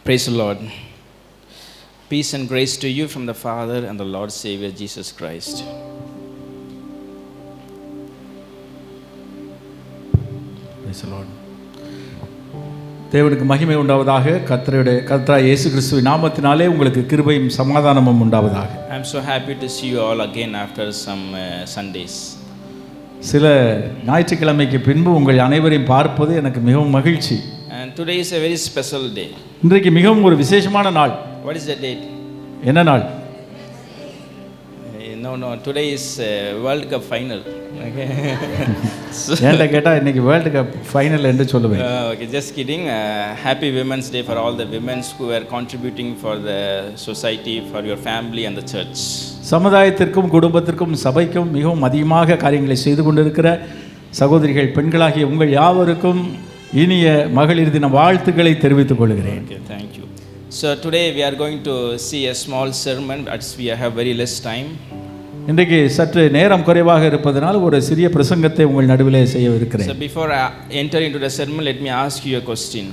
Praise the Lord. Peace and grace to you from the Father and the Lord Savior Jesus Christ. Praise the Lord. தேவனுக்கு மகிமை உண்டாவதாக. கர்த்தராகிய இயேசு கிறிஸ்துவின் நாமத்தினாலே உங்களுக்கு கிருபையும் சமாதானமும் உண்டாவதாக. I am so happy to see you all again after some Sundays. சில ஞாயிற்றுக்கிழமைக்கு பின்பு உங்கள் அனைவரையும் பார்ப்பது எனக்கு மிகவும் மகிழ்ச்சி. And today is a very special day. இன்றைக்கு மிகவும் ஒரு விசேஷமான நாள். What is the date? என்ன நாள்? No, today is World Cup final. Okay. ஏன்டா கேட்டால் இன்னைக்கு வேர்ல்டு கப் ஃபைனல் என்று சொல்லுவேன். Okay, just kidding. Happy Women's Day for all the women who are contributing for the society, for your family and the church. சமுதாயத்திற்கும் குடும்பத்திற்கும் சபைக்கும் மிகவும் அதிகமாக காரியங்களை செய்து கொண்டிருக்கிற சகோதரிகள் பெண்களாகிய உங்கள் யாவருக்கும் இனிய மகளிர் தின வாழ்த்துக்களை தெரிவித்துக் கொள்கிறேன். Okay, thank you. So today we are going to see a small sermon as we have very less time. இன்றைக்கு சற்று நேரம் குறைவாக இருப்பதனால் ஒரு சிறிய பிரசங்கத்தை உங்கள் நடுவிலே செய்யவிருக்கிறேன். So before I enter into the sermon, let me ask you a question.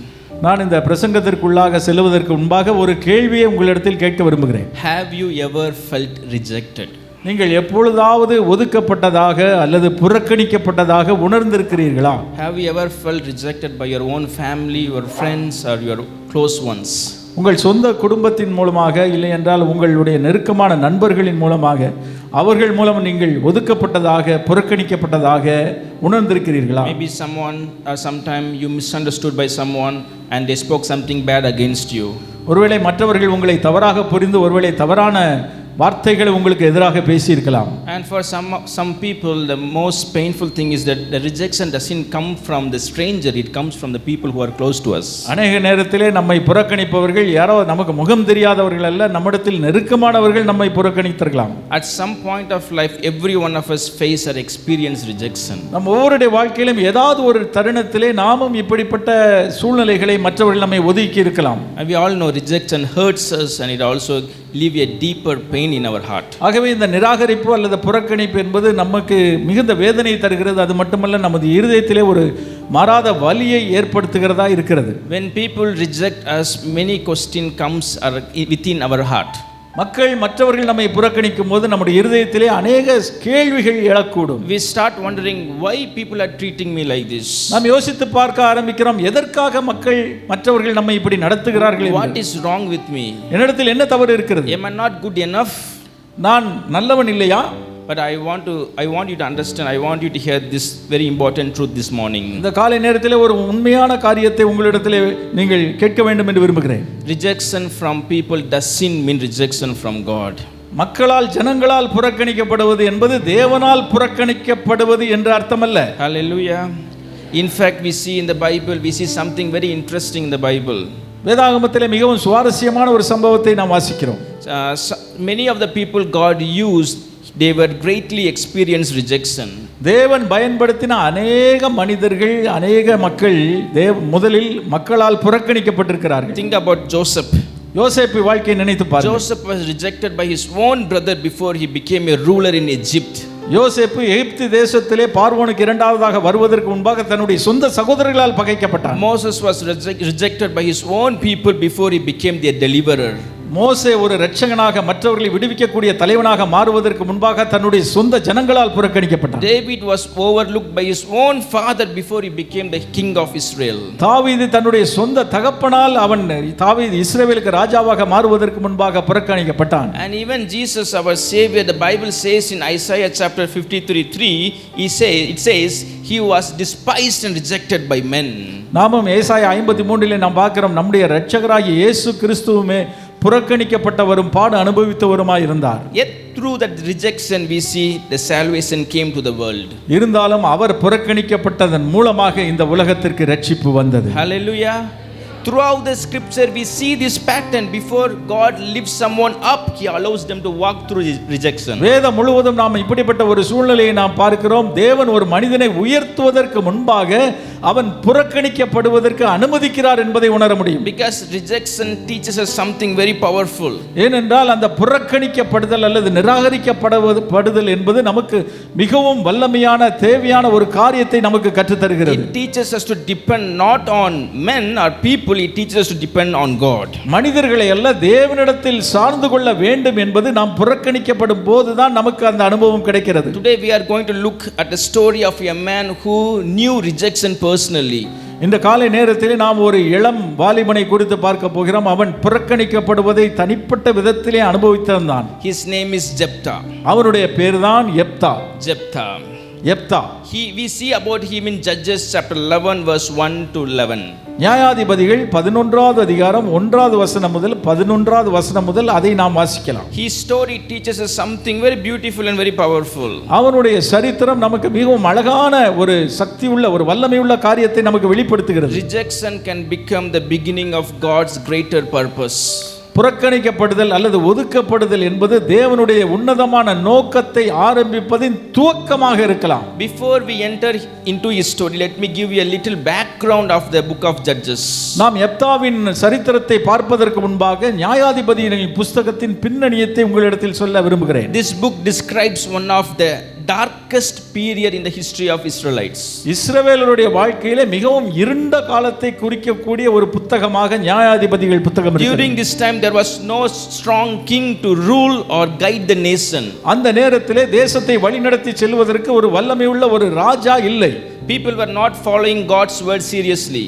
நான் இந்த பிரசங்கத்திற்குள்ளாக செல்வதற்கு முன்பாக ஒரு கேள்வியை உங்களிடத்தில் கேட்க விரும்புகிறேன். Have you ever felt rejected? நீங்கள் எப்பொழுதாவது ஒதுக்கப்பட்டதாக அல்லது புறக்கணிக்கப்பட்டதாக உணர்ந்திருக்கிறீர்களா? Have you ever felt rejected by your own family, your friends or your close ones? உங்கள் சொந்த குடும்பத்தின் மூலமாக இல்லை என்றால் உங்களுடைய நெருக்கமான நண்பர்களின் மூலமாக அவர்கள் மூலம் நீங்கள் ஒதுக்கப்பட்டதாக புறக்கணிக்கப்பட்டதாக உணர்ந்திருக்கிறீர்களா? Maybe someone or sometime you misunderstood by someone and they spoke something bad against you. ஒருவேளை மற்றவர்கள் உங்களை தவறாக புரிந்து ஒருவேளை தவறான வார்த்தைகளை உங்களுக்கு எதிராக பேசியிருக்கலாம். And for some people the most painful thing is that the rejection doesn't come from the stranger, it comes from the people who are close to us. அநேக நேரத்திலே நம்மை புறக்கணிப்பவர்கள் யாரோ நமக்கு முகம் தெரியாதவர்கள் அல்ல, நம்மிடத்தில் நெருக்கமானவர்கள் நம்மை புறக்கணித்திருக்கலாம். At some point of life every one of us face or experience rejection. நம்ம ஒவ்வொருடைய வாழ்க்கையிலும் ஏதாவது ஒரு தருணத்திலே நாமும் இப்படிப்பட்ட சூழ்நிலைகளை மற்றவர்கள் நம்மை ஒதுக்கி இருக்கலாம். And we all know rejection hurts us and it also leave a deeper pain in our heart. ஆகவே இந்த நிராகரிப்பு அல்லது புறக்கணிப்பு என்பது நமக்கு மிகுந்த வேதனை தருகிறது. அது மட்டுமல்ல நமது இருதயத்திலே ஒரு மாறாத வலியை ஏற்படுத்துகிறதா இருக்கிறது. When people reject us, many question comes within our heart. மக்கள் மற்றவர்கள் நம்மை புறக்கணிக்கும் போது நம்முடைய இருதயத்திலே அநேக கேள்விகள் எழக்கூடும். We start wondering why people are treating me like this. நாம் யோசித்து பார்க்க ஆரம்பிக்கிறோம், எதற்காக மக்கள் மற்றவர்கள் நம்மை இப்படி நடத்துகிறார்கள்? What is wrong with me? என்னிடத்தில் என்ன தவறு இருக்கிறது? Am I not good enough? நான் நல்லவன் இல்லையா? But I want you to understand, I want you to hear this very important truth this morning. இந்த காலை நேரத்திலே ஒரு உண்மையான காரியத்தை உங்களிடத்திலே நீங்கள் கேட்க வேண்டும் என்று விரும்புகிறேன். Rejection from people doesn't mean rejection from God. மக்களால் ஜனங்களால் புறக்கணிக்கப்படுவது என்பது தேவனால் புறக்கணிக்கப்படுவது என்று அர்த்தமல்ல. Hallelujah. In fact, we see in the Bible, we see something very interesting in the Bible. வேதாகமத்திலே மிகவும் சுவாரஸ்யமான ஒரு சம்பவத்தை நாம் வாசிக்கிறோம். Many of the people God used, they were greatly experienced rejection. தேவன் பயன்படுத்தின அநேக மனிதர்கள் அநேக மக்கள் முதலில் மக்களால் புறக்கணிக்கப்பட்டிருக்கிறார்கள். Think about Joseph. யோசேப்பு வாழ்க்கையை நினைத்து பாருங்கள். Joseph was rejected by his own brother before he became a ruler in Egypt. யோசேப்பு எகிப்து தேசத்திலே பார்வோனுக்கு இரண்டாவதாக வருவதற்கு முன்பாக தன்னுடைய சொந்த சகோதரர்களால் பகைக்கப்பட்டார். Moses was rejected by his own people before he became their deliverer. மோசே ஒரு இரட்சகனாக மற்றவர்களை விடுவிக்கக்கூடிய தலைவனாக மாறுவதற்கு முன்பாக தன்னுடைய சொந்த ஜனங்களால் புறக்கணிக்கப்பட்டார். David was overlooked by his own father before he became the king of Israel. தாவீது தன்னுடைய சொந்த தகப்பனால் தாவீது இஸ்ரவேலுக்கு ராஜாவாக மாறுவதற்கு முன்பாக புறக்கணிக்கப்பட்டான். And even Jesus our savior, the Bible says in Isaiah chapter 53:3, it says he was despised and rejected by men. நாமும் ஏசாயா 53 நாம் பார்க்கிறோம், நம்முடைய இரட்சகராகிய இயேசு கிறிஸ்துவுமே புறக்கணிக்கப்பட்டவரும் பாடு அனுபவித்தவருமாய் இருந்தார். Yet through that rejection we see the salvation came to the world. இருந்தாலும் அவர் புறக்கணிக்கப்பட்டதன் மூலமாக இந்த உலகத்திற்கு இரட்சிப்பு வந்தது. Hallelujah. Throughout the scripture we see this pattern. Before God lifts someone up, he allows them to walk through rejection. வேதம் முழுவதும் நாம் இப்படிப்பட்ட ஒரு சூழ்நிலையை நாம் பார்க்கிறோம். தேவன் ஒரு மனிதனை உயர்த்துவதற்கு முன்பாக அவன் புறக்கணிக்கப்படுவதற்கு அனுமதிக்கிறார் என்பதை உணர முடியும். Because rejection teaches us something very powerful. ஏனென்றால் அந்த புறக்கணிக்கப்படுதல் அல்லது நிராகரிக்கப்படுதல் என்பது நமக்கு மிகவும் வல்லமையான தேவையான ஒரு காரியத்தை நமக்கு கற்றுத் தருகிறது. It teaches us to depend not on men or people, it teaches us to depend on God. மனிதர்களை அல்ல தேவனிடத்தில் சார்ந்து கொள்ள வேண்டும் என்பது நாம் புறக்கணிக்கப்படும் போதுதான் நமக்கு அந்த அனுபவம் கிடைக்கிறது. Today we are going to look at the story of a man who knew rejection personally. இந்த காலை நேரத்தில் நாம் ஒரு இளம் வாலிபனை குறித்து பார்க்க போகிறோம். அவன் புறக்கணிக்கப்படுவதை தனிப்பட்ட விதத்திலே அனுபவித்திருந்தான். His name is Jephthah. அவனுடைய பேர்தான் யெப்தா. Jephthah. Jephthah. We see about him in Judges chapter 11 verse 1 to 11. நியாயாதிபதிகள் 11வது அதிகாரம் 1வது வசனம் முதல் 11வது வசனம் முதல் அதை நாம் வாசிக்கலாம். His story teaches us something very beautiful and very powerful. அவனுடைய சரித்திரம் நமக்கு மிகவும் அழகான ஒரு சக்தி உள்ள ஒரு வல்லமை உள்ள காரியத்தை நமக்கு வெளிப்படுத்துகிறது. Rejection can become the beginning of God's greater purpose. புறக்கணிக்கப்படுதல் அல்லது ஒதுக்கப்படுதல் என்பது தேவனுடைய உன்னதமான நோக்கத்தை ஆரம்பிப்பதின் துவக்கமாக இருக்கலாம். Before we enter into his story, let me give you a little background of the book of Judges. நாம் யெப்தாவின் சரித்திரத்தை பார்ப்பதற்கு முன்பாக நியாயாதிபதியின் புத்தகத்தின் பின்னணியத்தை உங்களிடத்தில் சொல்ல விரும்புகிறேன். This book describes one of the darkest period in the history of Israelites. இஸ்ரவேலருடைய வாழ்க்கையிலே மிகவும் இருண்ட காலத்தை குறிக்கக்கூடிய ஒரு புத்தகமாக நியாயாதிபதிகள் புத்தகம் இருக்கிறது. During this time there was no strong king to rule or guide the nation. அந்த நேரத்திலே தேசத்தை வழிநடத்தி செல்வதற்கு ஒரு வல்லமையுள்ள ஒரு ராஜா இல்லை. People were not following God's word seriously.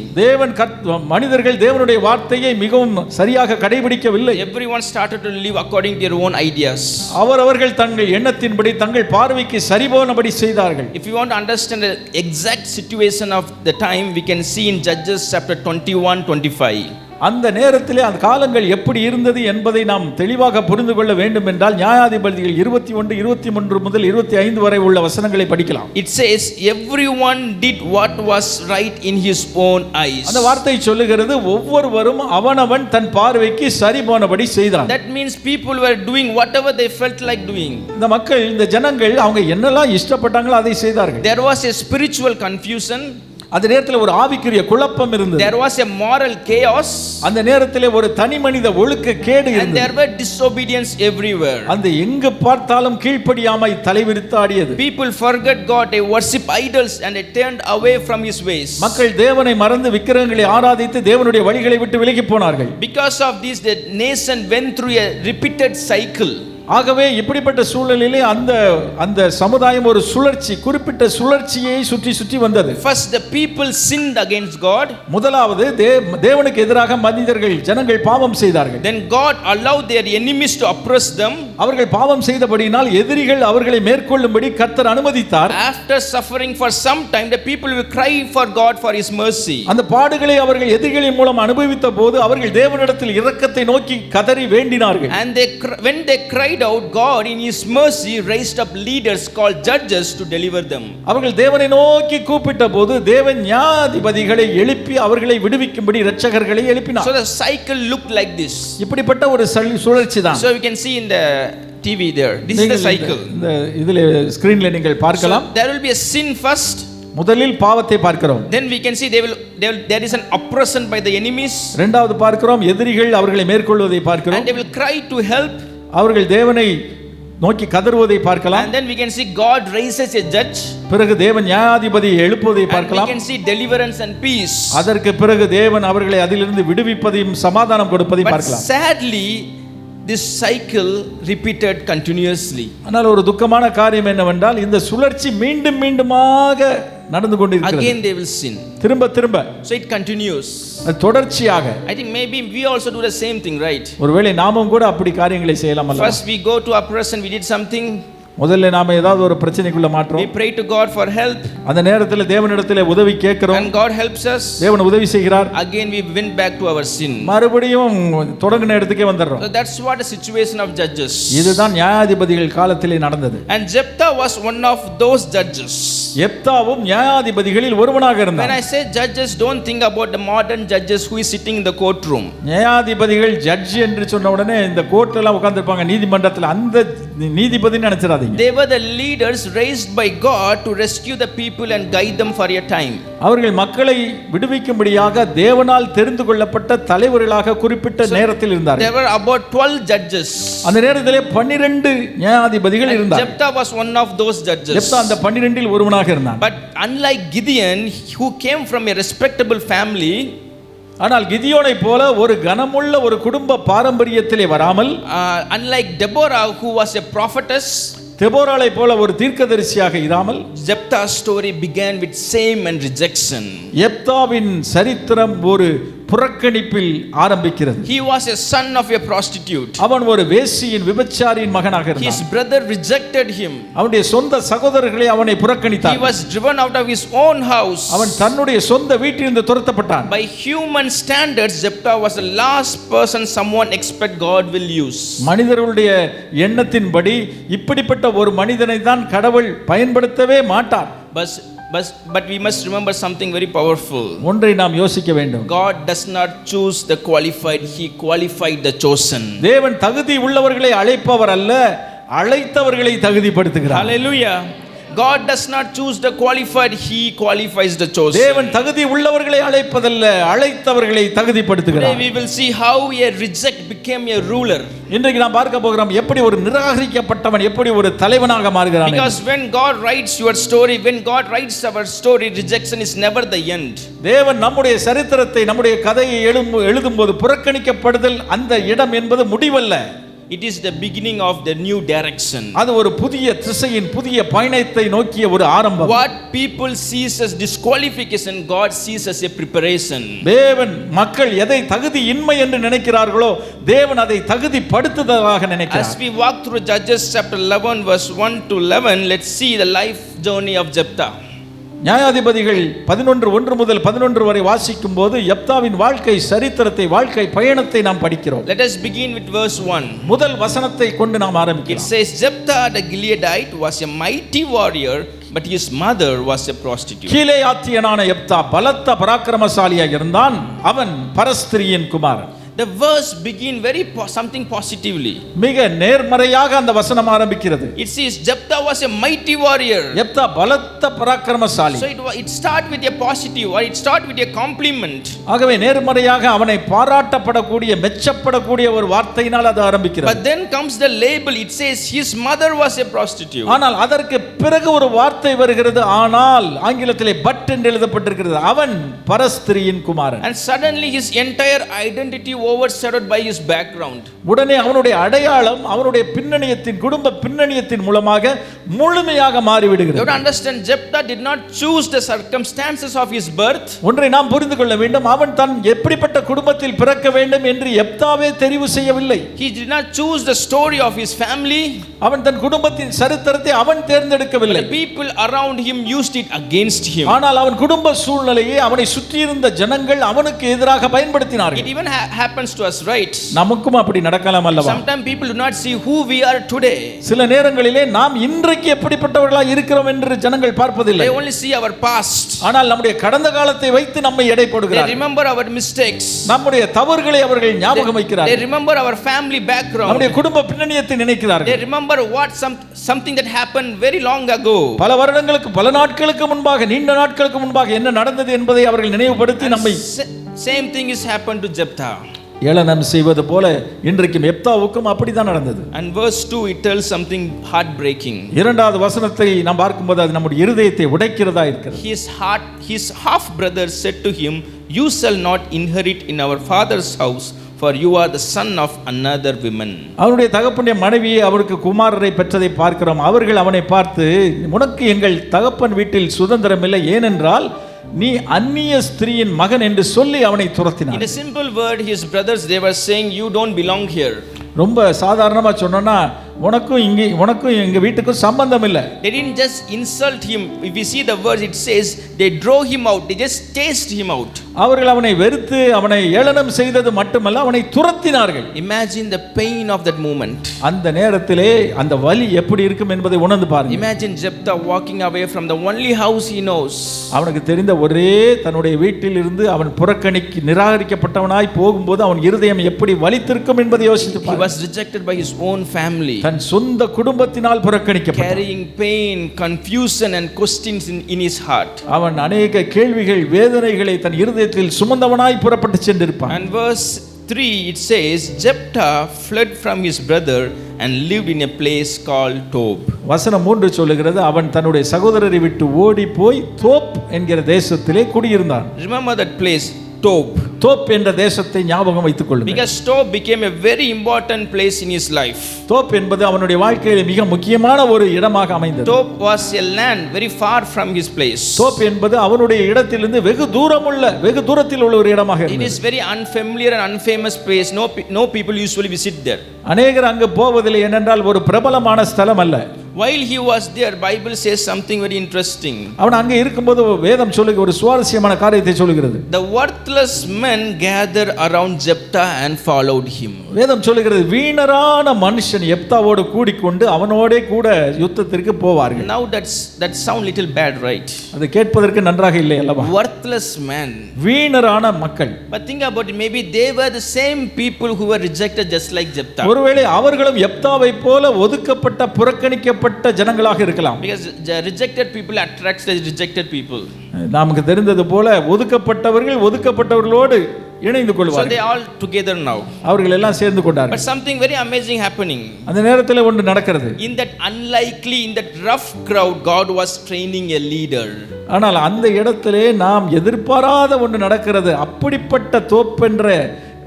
மனிதர்கள் தேவனுடைய வார்த்தையை மிகவும் சரியாக கடைபிடிக்கவில்லை. Everyone started to live according to their own ideas. அவரவர்கள் தங்கள் எண்ணத்தின்படி தங்கள் பார்வைக்கு சரிபோனபடி செய்தார்கள். If you want to understand the exact situation of the time, we can see in Judges chapter 21-25. அந்த நேரத்திலே அந்த காலங்கள் எப்படி இருந்தது என்பதை நாம் தெளிவாக புரிந்து கொள்ள வேண்டும் என்றால் நியாயாதிபதிகள் 21, 23 முதல் 25 வரை உள்ள வசனங்களை படிக்கலாம். It says everyone did what was right in his own eyes. அந்த வார்த்தை சொல்லுகிறது ஒவ்வொருவரும் அவனவன் தன் பார்வைக்கு சரிபோனபடி செய்தான். That means people were doing whatever they felt like doing. இந்த மக்கள் இந்த ஜனங்கள் அவங்க என்னெல்லாம் இஷ்டப்பட்டாங்களோ அதை செய்தார்கள். There was a spiritual confusion. அந்த நேரத்தில் ஒரு ஆவிக்குரிய குழப்பம் இருந்தது. There was a moral chaos. அந்த நேரத்தில் ஒரு தனி மனித ஒழுக்க கேடு இருந்தது. And there were disobedience everywhere. அந்த எங்கு பார்த்தாலும் கீழ்ப்படியாமை தலைவிரித்து ஆடியது. People forgot God, they worship idols and they turned away from his ways. மக்கள் தேவனை மறந்து விக்கிரகங்களை ஆராதித்து தேவனுடைய வழிகளை விட்டு விலகி போனார்கள். Because of this the nation went through a repeated cycle. ஆகவே இப்படிப்பட்ட சூழலிலே அந்த சமுதாயம் ஒரு சுழற்சி குறிப்பிட்ட சுழற்சியை சுற்றி சுற்றி வந்தது. First the people sinned against God. முதலாவது தேவனுக்கு எதிராக மனிதர்கள் ஜனங்கள் பாவம் செய்தார்கள். Then God allowed their enemies to oppress them. அவர்கள் பாவம் செய்தபடியினால் எதிரிகள் அவர்களை மேற்கொள்ளும்படி கர்த்தர் அனுமதித்தார். After suffering for some time the people will cry for God for his mercy. அந்த பாடுகளை அவர்கள் எதிரிகளின் மூலம் அனுபவித்த போது அவர்கள் தேவனிடத்தில் இரக்கத்தை நோக்கி கதறி வேண்டினார்கள். And when they cried out, God in his mercy raised up leaders called judges to deliver them. அவர்கள் தேவனை நோக்கி கூப்பிட்ட போது தேவன் நியாயாதிபதிகளை எழுப்பி அவர்களை விடுவிக்கும்படி இரட்சகர்களை எழுப்பினார். So the cycle looked like this. இப்படிப்பட்ட ஒரு சுழற்சி தான். So we can see in the TV there. This is the cycle. இந்த இதிலே ஸ்கிரீன்ல நீங்கள் பார்க்கலாம். So there will be a sin first. முதலில் பாவத்தை பார்க்கிறோம். Then we can see there is an oppression by the enemies. இரண்டாவது பார்க்கிறோம் எதிரிகள் அவர்களை மேற்கொள்வதை பார்க்கிறோம். And they will cry to help. அவர்கள் தேவனை நோக்கி கதறுவதை பார்க்கலாம். And then we can see God raises a judge. பிறகு தேவன் நியாயாதிபதியை எழுப்புவதை பார்க்கலாம். And we can see deliverance and peace. அதற்கு பிறகு தேவன் அவர்களை அதிலிருந்து விடுவிப்பதையும் சமாதானம் கொடுப்பதையும் பார்க்கலாம். But sadly this cycle repeated continuously. ஆனால் ஒரு துக்கமான காரியம் என்னவென்றால் இந்த சுழற்சி மீண்டும் மீண்டுமாக நடந்து கொண்டிருக்கிறது. Again they will sin. திரும்ப So it continues. தொடர்ச்சியாக. I think maybe we also do the same thing, right? ஒருவேளை நாமும் கூட அப்படி காரியங்களை செய்யலாம் அல்லவா? First we go to a person, we did something. முதல்ல நாம ஏதாவது ஒரு பிரச்சனைக்குள்ள மாட்றோம். We pray to God for help. அந்த நேரத்தில் தேவனிடத்தில் உதவி கேட்கிறோம். And God helps us. தேவன் உதவி செய்கிறார். Again we went back to our sin. மறுபடியும் தொடங்கின இடத்துக்கே வந்துறோம். So that's what the situation of judges. இதுதான் நியாயாதிபதிகள் காலத்திலே நடந்தது. And Jephthah was one of those judges. யெப்தாவும் நியாயாதிபதிகளில் ஒருவனாக இருந்தான். When I say judges, don't think about the modern judges who is sitting in the courtroom. நியாயாதிபதிகள் ஜட்ஜ் என்று சொன்ன உடனே இந்த கோர்ட்ல எல்லாம் உட்கார்ந்திருப்பாங்க நீதிமன்றத்தில் அந்த நீதிபதின்னு நினைச்சிராதீங்க. They were the leaders raised by God to rescue the people and guide them for a time. அவர்கள் மக்களை விடுவிக்கும்படியாக தேவனால் தெரிந்து கொள்ளப்பட்ட தலைவர்களாக குறிப்பிட்ட நேரத்தில் இருந்தார்கள். There were about 12 judges. அந்த நேரத்திலே 12 நியாயாதிபதிகள் இருந்தார்கள். Jephthah was one of those judges. Jephthah அந்த 12 இல் ஒருவனாக இருந்தான். But unlike Gideon, who came from a respectable family, ஆனால் கிதியோனை போல ஒரு கனமுள்ள ஒரு குடும்ப பாரம்பரியத்திலே வராமல், unlike Deborah who was a prophetess, தெபோராளை போல ஒரு தீர்க்கதரிசியாக இராமல், Jephthah's story began with shame and rejection. யெப்தாவின் சரித்திரம் ஒரு புறக்கணிப்பில் ஆரம்பிக்கிறது. He was a son of a prostitute. அவன் ஒரு வேசியின் விபச்சாரியின் மகனாக இருந்தான். His brother rejected him. அவனுடைய சொந்த சகோதரர்களே அவனை புறக்கணித்தார்கள். He was driven out of his own house. அவன் தன்னுடைய சொந்த வீட்டிலிருந்து துரத்தப்பட்டான். By human standards, Jephthah was the last person someone expect God will use. மனிதர்களுடைய எண்ணத்தின்படி இப்படிப்பட்ட ஒரு மனிதனை தான் கடவுள் பயன்படுத்தவே மாட்டார். But we must remember something very powerful. ஒன்றை நாம் யோசிக்க வேண்டும். God does not choose the qualified, he qualified the chosen. தேவன் தகுதி உள்ளவர்களை அழைப்பவர் அல்ல, அழைத்தவர்களை தகுதிப்படுத்துகிறார். Hallelujah. God does not choose the qualified, he qualifies the chosen. தேவன் தகுதி உள்ளவர்களை அழைப்பதல்ல, அழைத்தவர்களை தகுதிப்படுத்துகிறார். Today we will see how a reject became a ruler. இன்றைக்கு நாம் பார்க்க போகிறோம் எப்படி ஒரு நிராகரிக்கப்பட்டவன் எப்படி ஒரு தலைவனாக மாறுகிறான். Because when God writes your story, when God writes our story, rejection is never the end. தேவன் நம்முடைய சரித்திரத்தை நம்முடைய கதையை எழுதும்போது புறக்கணிக்கப்படுதல் அந்த இடம் என்பது முடிவல்ல. It is the beginning of the new direction. அது ஒரு புதிய திசையின் புதிய பயணத்தை நோக்கிய ஒரு ஆரம்பம். What people sees as disqualification, God sees as a preparation. தேவன் மக்கள் எதை தகுதி இன்மை என்று நினைக்கிறார்களோ தேவன் அதை தகுதிப்படுத்துவதாக நினைக்கிறார். As we walk through Judges chapter 11 verse 1 to 11, let's see the life journey of Jephthah. நியாயாதிபதிகள் 11:1 முதல் 11 வரை வாசிக்கும் போது யெப்தாவின் வாழ்க்கை சரித்திரத்தை வாழ்க்கை பயணத்தை நாம் படிக்கிறோம். Let us begin with verse 1. முதல் வசனத்தை கொண்டு நாம் ஆரம்பிக்கலாம். It says Jephthah the Gileadite was a mighty warrior, but his mother was a prostitute. கீலேயாத்தியனான யெப்தா பலத்த பராக்கிரமசாலியாக இருந்தான், அவன் பரஸ்திரியின் குமாரன். The verse begin very something positively. மிக நேர்மறையாக அந்த வசனம் ஆரம்பிக்கிறது. It says Jephthah was a mighty warrior. யெப்தா பலத்த பராக்கிரமசாலி. So it start with a positive or it start with a compliment. ஆகவே நேர்மறையாக அவனை பாராட்டப்படக்கூடிய மெச்சப்படக்கூடிய ஒரு வார்த்தையினால் அது ஆரம்பிக்கிறது. But then comes the label. It says his mother was a prostitute. ஆனால் அதற்கு பிறகு ஒரு வார்த்தை வருகிறது. ஆனால் ஆங்கிலத்திலே பட் என்று எழுதப்பட்டிருக்கிறது. அவன் பரஸ்திரியின் குமாரன். And suddenly his entire identity overshadowed by his background. உடனே அவனுடைய அடையாளம் அவனுடைய பின்னணியத்தின் குடும்ப பின்னணியத்தின் மூலமாக முழுமையாக மாறிவிடுகிறது. You have to understand, Jephthah did not choose the circumstances of his birth. ஒன்றை நாம் புரிந்து கொள்ள வேண்டும், அவன் தான் எப்படிப்பட்ட குடும்பத்தில் பிறக்க வேண்டும் என்று யெப்தாவே தெரிவு செய்யவில்லை. He did not choose the story of his family. அவன் தன் குடும்பத்தின் சரித்திரத்தை அவன் தேர்ந்தெடுக்கவில்லை. The people around him used it against him. ஆனால் அவன் குடும்ப சூழ்நிலையை அவனை சுற்றியிருந்த ஜனங்கள் அவனுக்கு எதிராக பயன்படுத்தினார்கள். It even happens to us, right? நமக்கும் அப்படி நடக்கலாம் அல்லவா? Sometimes people do not see who we are today. சில நேரங்களிலே நாம் இன்றைக்கு எப்படிப்பட்டவர்களாக இருக்கிறோம் என்று ஜனங்கள் பார்ப்பதில்லை. They only see our past. ஆனால் நம்முடைய கடந்த காலத்தை வைத்து நம்மை எடை போடுகிறார்கள். They remember our mistakes. நம்முடைய தவறுகளை அவர்கள் ஞாபகம் வைக்கிறார்கள். They remember our family background. நம்முடைய குடும்ப பின்னணியத்தை நினைக்கிறார்கள். They remember something that happened very long ago. பல வருடங்களுக்கு பல நாட்களுக்கு முன்பாக நீண்ட நாட்களுக்கு முன்பாக என்ன நடந்தது என்பதை அவர்கள் நினைவுபடுத்தி நம்மை same thing is happened to Jephthah. ஏளனம் செய்வது போல இன்றைக்கும் யெப்தாவுக்கும் அப்படிதான் நடந்தது. And verse 2 it tells something heartbreaking. இரண்டாவது வசனத்தை நாம் பார்க்கும்போது அது நம்முடைய இருதயத்தை உடைக்கிறதா இருக்கிறது. His half brother said to him, you shall not inherit in our father's house, for you are the son of another woman. அவருடைய தகப்பனுடைய மனைவி அவருக்கு குமாரரை பெற்றதை பார்க்கிறோம். அவர்கள் அவனை பார்த்து, உனக்கு எங்கள் தகப்பன் வீட்டில் சுதந்திரம் இல்லை, ஏனென்றால் நீ அந்நிய ஸ்திரீயின் மகன் என்று சொல்லி அவனை துரத்தினார். In a simple word, his brothers they were saying, you don't belong here. ரொம்ப சாதாரணமா சொன்னோம்னா உனக்கும் எங்க வீட்டுக்கும் சம்பந்தம் இல்லை. They didn't just insult him. If you see the verse, it says they drove him out. They just chased him out. அவர்கள் அவனை வெறுத்து அவனை ஏளனம் செய்தது மட்டுமல்ல, அவனை துரத்தினார்கள். Imagine the pain of that moment. அந்த நேரத்திலே அந்த வலி எப்படி இருக்கும் என்பதை உணர்ந்து பாருங்க. Imagine Jephthah walking away from the only house he knows. அவனுக்கு தெரிந்த ஒரே தன்னுடைய வீட்டில் இருந்து அவன் புறக்கணிக்கு நிராகரிக்கப்பட்டவனாய் போகும்போது அவன் இருதயம் எப்படி வலித்திருக்கும் என்பதை யோசித்து He பாருங்க. was rejected by his own family. தன் சொந்த குடும்பத்தினால் புறக்கணிக்கப்பட்டான். Carrying pain, confusion and questions in his heart. அவன் அநேக கேள்விகள், வேதனைகளை தன் இருதயத்தில் சுமந்தவனாய் புறப்பட்டு சென்றிருப்பான். And verse 3 it says Jephthah fled from his brother and lived in a place called Tob. வசனம் 3 சொல்லுகிறது, அவன் தன்னுடைய சகோதரரை விட்டு ஓடி போய் தோப் என்கிற தேசத்திலே குடியிருந்தான். Remember that place, Tob. Tope என்ற தேசத்தை ஞாபகம் வைத்துக் கொள்ளுங்கள். Because Tob became a very important place in his life. Tope என்பது அவனுடைய வாழ்க்கையில் மிக முக்கியமான ஒரு இடமாக அமைந்தது. Tob was a land very far from his place. Tope என்பது அவனுடைய இடத்திலிருந்து வெகு தூரத்தில் உள்ள ஒரு இடமாக It இருந்தது. is very unfamiliar and unfamous place. No people usually visit there. அநேகர் அங்கு போவதில்லை, ஏனென்றால் ஒரு பிரபலமான ஸ்தலம் அல்ல. While he was there, Bible says something very interesting. அவன் அங்கே இருக்கும்போது வேதம் சொல்லுகிற ஒரு சுவாரஸ்யமான காரியத்தை சொல்லுகிறது. The worthless men gathered around Jephthah and followed him. வேதம் சொல்லுகிறது, வீணரான மனுஷன் எப்தாவோடு கூடிக்கொண்டு அவனோடே கூட யுத்தத்திற்கு போவார்கள். Now that sound little bad, right? அது கேட்பதற்கு நன்றாக இல்லை அல்லவா? Worthless men. வீணரான மக்கள். But think about it, maybe they were the same people who were rejected just like Jephthah. ஒருவேளை அவர்களும் எப்தாவை போல ஒதுக்கப்பட்ட புறக்கணிக்கப்பட்ட ஜனங்களாக இருக்கலாம். Because the rejected people attracts the rejected people. நமக்கு தெரிந்தது போல ஒதுக்கப்பட்டவர்களோடு இணைந்து So கொள்வார்கள். they all together now. அவர்கள் எல்லாம் சேர்ந்து கொண்டார்கள். But something very amazing happening. அந்த நேரத்தில் ஒன்று நடக்கிறது. In that unlikely, in that rough crowd, God was training a leader. ஆனால் அந்த இடத்திலே நாம் எதிர்பாராத ஒன்று நடக்கிறது. அப்படிப்பட்ட தோப்பென்ற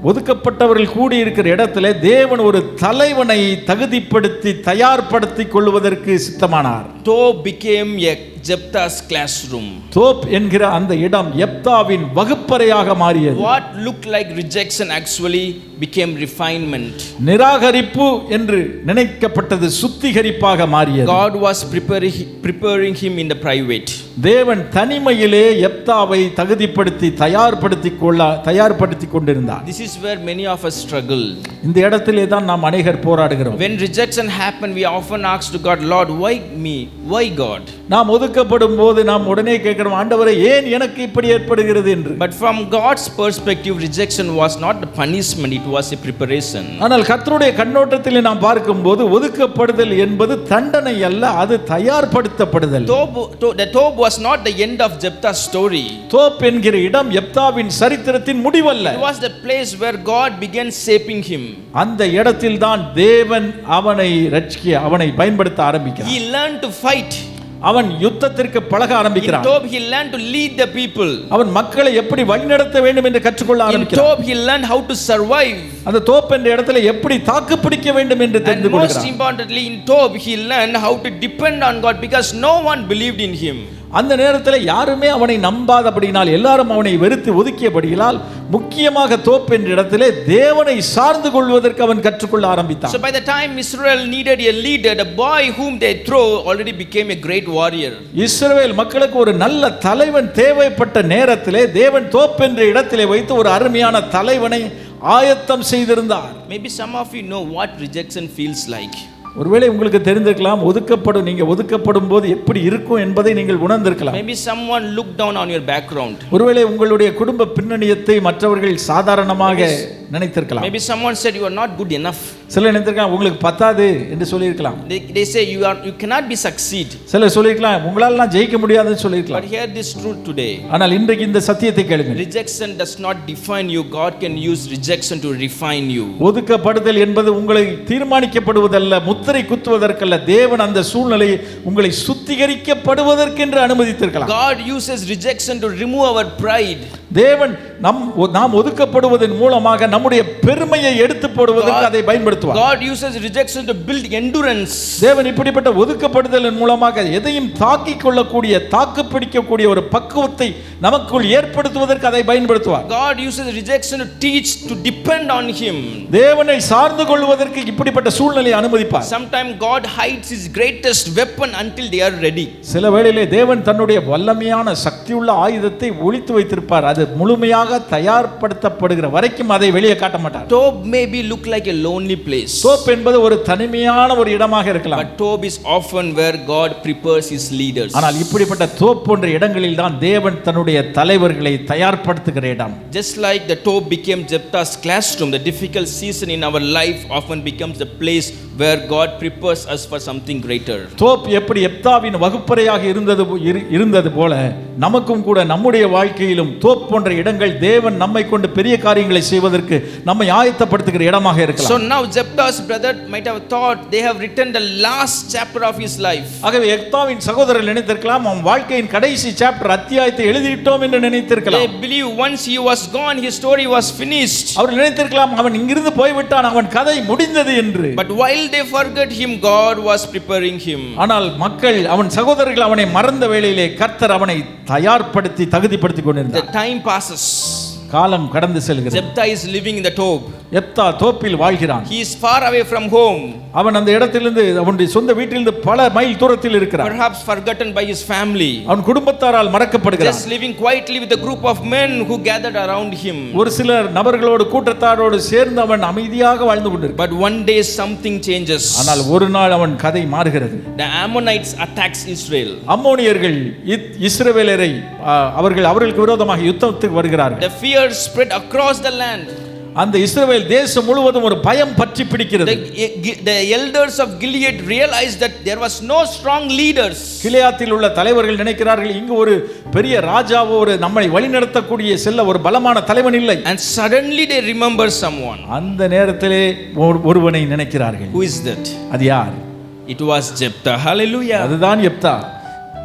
ஒதுக்கப்பட்டவர்கள் கூடி இருக்கிற இடத்துல தேவன் ஒரு தலைவனை தகுதிப்படுத்தி தயார்படுத்திக் கொள்வதற்கு சித்தமானார். Tob became a Jephthah's classroom. Tope என்கிற அந்த இடம் எப்தாவின் வகுப்பறையாக மாறியது. What looked like rejection actually became refinement. நிராகரிப்பு என்று நினைக்கப்பட்டது சுத்திகரிப்பாக மாறியது. God was preparing him in the private. தேவன் தனிமையிலே எப்தாவை தகுதிப்படுத்தி தயார்படுத்தி கொண்டிருந்தார். This is where many of us struggle. இந்த இடத்திலே தான் நாம் அநேகர் போராடுகிறோம். When rejection happen, we often ask to God, Lord, why me? Why God? நாம் ஒதுக்கப்படும் போது நாம் உடனே கேட்கிறோம், ஆண்டவரே ஏன் எனக்கு இப்படி ஏற்படுகிறது என்று. But from God's perspective, rejection was not the punishment, it was a preparation. ஆனால் கர்த்தருடைய கண்ணோட்டத்தில் நாம் பார்க்கும்போது ஒதுக்கப்படுதல் என்பது தண்டனை அல்ல, அது தயார்படுத்தப்படுதல். The Tob was not the end of Jephthah's story. Tope என்கிற இடம் எப்தாவின் சரித்திரத்தின் முடிவல்ல. It was the place where God began shaping him. அந்த இடத்தில் தான் தேவன் அவனை பயன்படுத்த ஆரம்பிக்கிறார். He learned to fight. அவன் யுத்தத்திற்கு பழக ஆரம்பிக்கிறான். In Tob he learned to lead the people. அவன் மக்களை எப்படி வழிநடத்த வேண்டும் என்று கற்றுக்கொள்ள ஆரம்பிக்கிறான். In Tob he learned how to survive. அந்த தோப் என்ற இடத்துல எப்படி தாக்கு பிடிக்க வேண்டும் என்று தெரிந்து கொள்கிறான். Most importantly, in Tob he learned how to depend on God because no one believed in him. அந்த நேரத்தில் யாருமே அவனை நம்பாதபடியினால், எல்லாரும் அவனை வெறுத்து ஒதுக்கியபடியால், முக்கியமாக தோப் என்ற இடத்திலே தேவனை சார்ந்து கொள்வதற்கு அவன் கற்றுக்கொள்ள ஆரம்பித்தான். So by the time Israel needed a leader, the boy whom they throw already became a great warrior. இஸ்ரவேல் மக்களுக்கு ஒரு நல்ல தலைவன் தேவைப்பட்ட நேரத்திலே தேவன் தோப் என்ற இடத்திலே வைத்து ஒரு அருமையான தலைவனை ஆயத்தம் செய்திருந்தார். Maybe some of you know what rejection feels like. ஒருவேளை உங்களுக்கு தெரிந்திருக்கலாம், நீங்க ஒதுக்கப்படும் போது எப்படி இருக்கும் என்பதை நீங்கள் உணர்ந்திருக்கலாம். Maybe someone looked down on your background. ஒருவேளை உங்களுடைய குடும்ப பின்னணியத்தை மற்றவர்கள் சாதாரணமாக நினைத்திருக்கலாம். Maybe someone said you are not good enough. சிலர் நினைத்திருக்கலாம் உங்களுக்கு பத்தாது என்று சொல்லியிருக்கலாம். They say you cannot be succeed. சிலர் சொல்லியிருக்கலாம் உங்களால ஜெயிக்க முடியாதுன்னு சொல்லியிருக்கலாம். But hear this truth today. ஆனால் இன்றைக்கு இந்த சத்தியத்தை கேளுங்கள். Rejection does not define you. God can use rejection to refine you. ஒதுக்கப்படுதல் என்பது உங்களை தீர்மானிக்கப்படுவதல்ல, முத்திரை குத்துவதற்கல்ல. தேவன் அந்த சூழ்நிலையை உங்களை சுத்திகரிக்கப்படுவதற்கு என்று அனுமதித்திருக்கலாம். God uses rejection to remove our pride. தேவன் நாம் ஒதுக்கப்படுவதன் மூலமாக நம்முடைய பெருமையை எடுத்து போடுவதற்கு அதை பயன்படுத்துவார். God uses rejection to build endurance. தேவன் இப்படிப்பட்ட ஒதுக்கப்படுதலின் மூலமாக எதையும் தாக்கிக் கொள்ளக்கூடிய தாக்கு பிடிக்கக்கூடிய ஒரு பக்குவத்தை நமக்குள் ஏற்படுத்துவதற்கு அதை பயன்படுத்துவார். God uses rejection to teach to depend on him. தேவனை சார்ந்து கொள்வதற்கு இப்படிப்பட்ட சூழ்நிலையை அனுமதிப்பார். Sometimes God hides his greatest weapon until they are ready. சில வேளையிலே தேவன் தன்னுடைய வல்லமையான சக்தியுள்ள ஆயுதத்தை ஒளித்து வைத்திருப்பார். அது முழுமையாக தயார்படுத்தப்படுகிற வரைக்கும் அதை வெளியே காட்ட மாட்டார். Tob maybe look like a lonely place. Tope என்பது ஒரு தனிமையான ஒரு இடமாக இருக்கலாம். But Tob is often where God prepares his leaders. ஆனால் இப்படிப்பட்ட தோப் போன்ற இடங்களில் தான் தேவன் தன்னுடைய தலைவர்களை தயார்படுத்துகிற இடம். Just like the Tob became Jephthah's classroom, the difficult season in our life often becomes the place where God prepares us for something greater. Tope எப்படி எப்தாவின் வகுப்பறையாக இருந்தது போல நமக்கும் கூட நம்முடைய வாழ்க்கையிலும் தோப் போன்ற இடங்கள் தேவன் நம்மை கொண்டு பெரிய காரியங்களை செய்வதற்கு நம்மை ஆயத்தப்படுத்துகிற இடமாக இருக்கலாம். So now Jephthah's brother might have thought they have written the last chapter of his life. ஆகவே எப்தாவின் சகோதரர் நினைத்திருக்கலாம் அவன் வாழ்க்கையின் கடைசி சாப்டர் அத்தியாயத்தை எழுதிட்டோம் என்று நினைத்திருக்கலாம். They believe once he was gone his story was finished. அவர் நினைத்திருக்கலாம் அவன் இங்கிருந்து போய்விட்டான் அவன் கதை முடிந்தது என்று. But while they forget him, God was preparing him. ஆனால் மக்கள் அவன் சகோதரர்கள் அவனை மறந்த வேளையிலே கர்த்தர் அவனை தயார்படுத்தி தகுதிப்படுத்தி கொண்டிருந்தார். The time passes. காலம் கடந்து செல்கிறது. Jephthah is living in the Tob. எப்தா தோப்பில் வாழ்கிறான். He is far away from home. அவன் அந்த இடத்திலிருந்து அவனுடைய சொந்த வீட்டிலிருந்து பல மைல் தூரத்தில் இருக்கிறான். Perhaps forgotten by his family. அவன் குடும்பத்தாரால் மறக்கப்படுகிறான். Just living quietly with a group of men who gathered around him. ஒரு சிலர் நபர்களோடு கூட்டத்தாரோடு சேர்ந்து அவன் அமைதியாக வாழ்ந்து கொண்டிருக்கிறான். But one day something changes. ஆனால் ஒரு நாள் அவன் கதை மாறுகிறது. The Ammonites attacks Israel. அம்மோனியர்கள் இஸ்ரவேலரை அவர்களுக்கு விரோதமாக யுத்தத்துக்கு வருகிறார்கள். The fear spread across the land. அந்த இஸ்ரவேல் தேசம் முழுவதும் ஒரு பயம் பற்றி பிடிக்கிறது. The elders of Gilead realized that there was no strong leaders. கிலியாத்தில் உள்ள தலைவர்கள் நினைக்கிறார்கள் இங்கு ஒரு பெரிய ராஜாவோ ஒரு நம்மை வழிநடத்தக்கூடிய செல்ல ஒரு பலமான தலைவன் இல்லை. And suddenly they remember someone. அந்த நேரத்திலே ஒருவனை நினைக்கிறார்கள். Who is that? அது யார்? It was Jephthah. Hallelujah. அதுதான் எப்தா.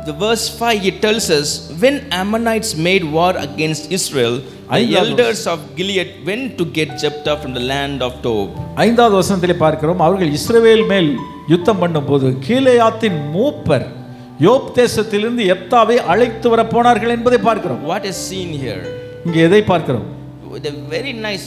The verse 5 it tells us when Ammonites made war against Israel, the elders of Gilead went to get Jephthah from the land of Tob. ஐந்தாவது வசனத்திலே பார்க்கிறோம் அவர்கள் இஸ்ரவேல் மேல் யுத்தம் பண்ணும்போது கீலேயாத்தின் மூப்பர் யோப் தேசத்திலிருந்து எப்தாவை அழைத்து வர போனார்கள் என்பதை பார்க்கிறோம். What is seen here? இங்கே எதை பார்க்கிறோம்? The very nice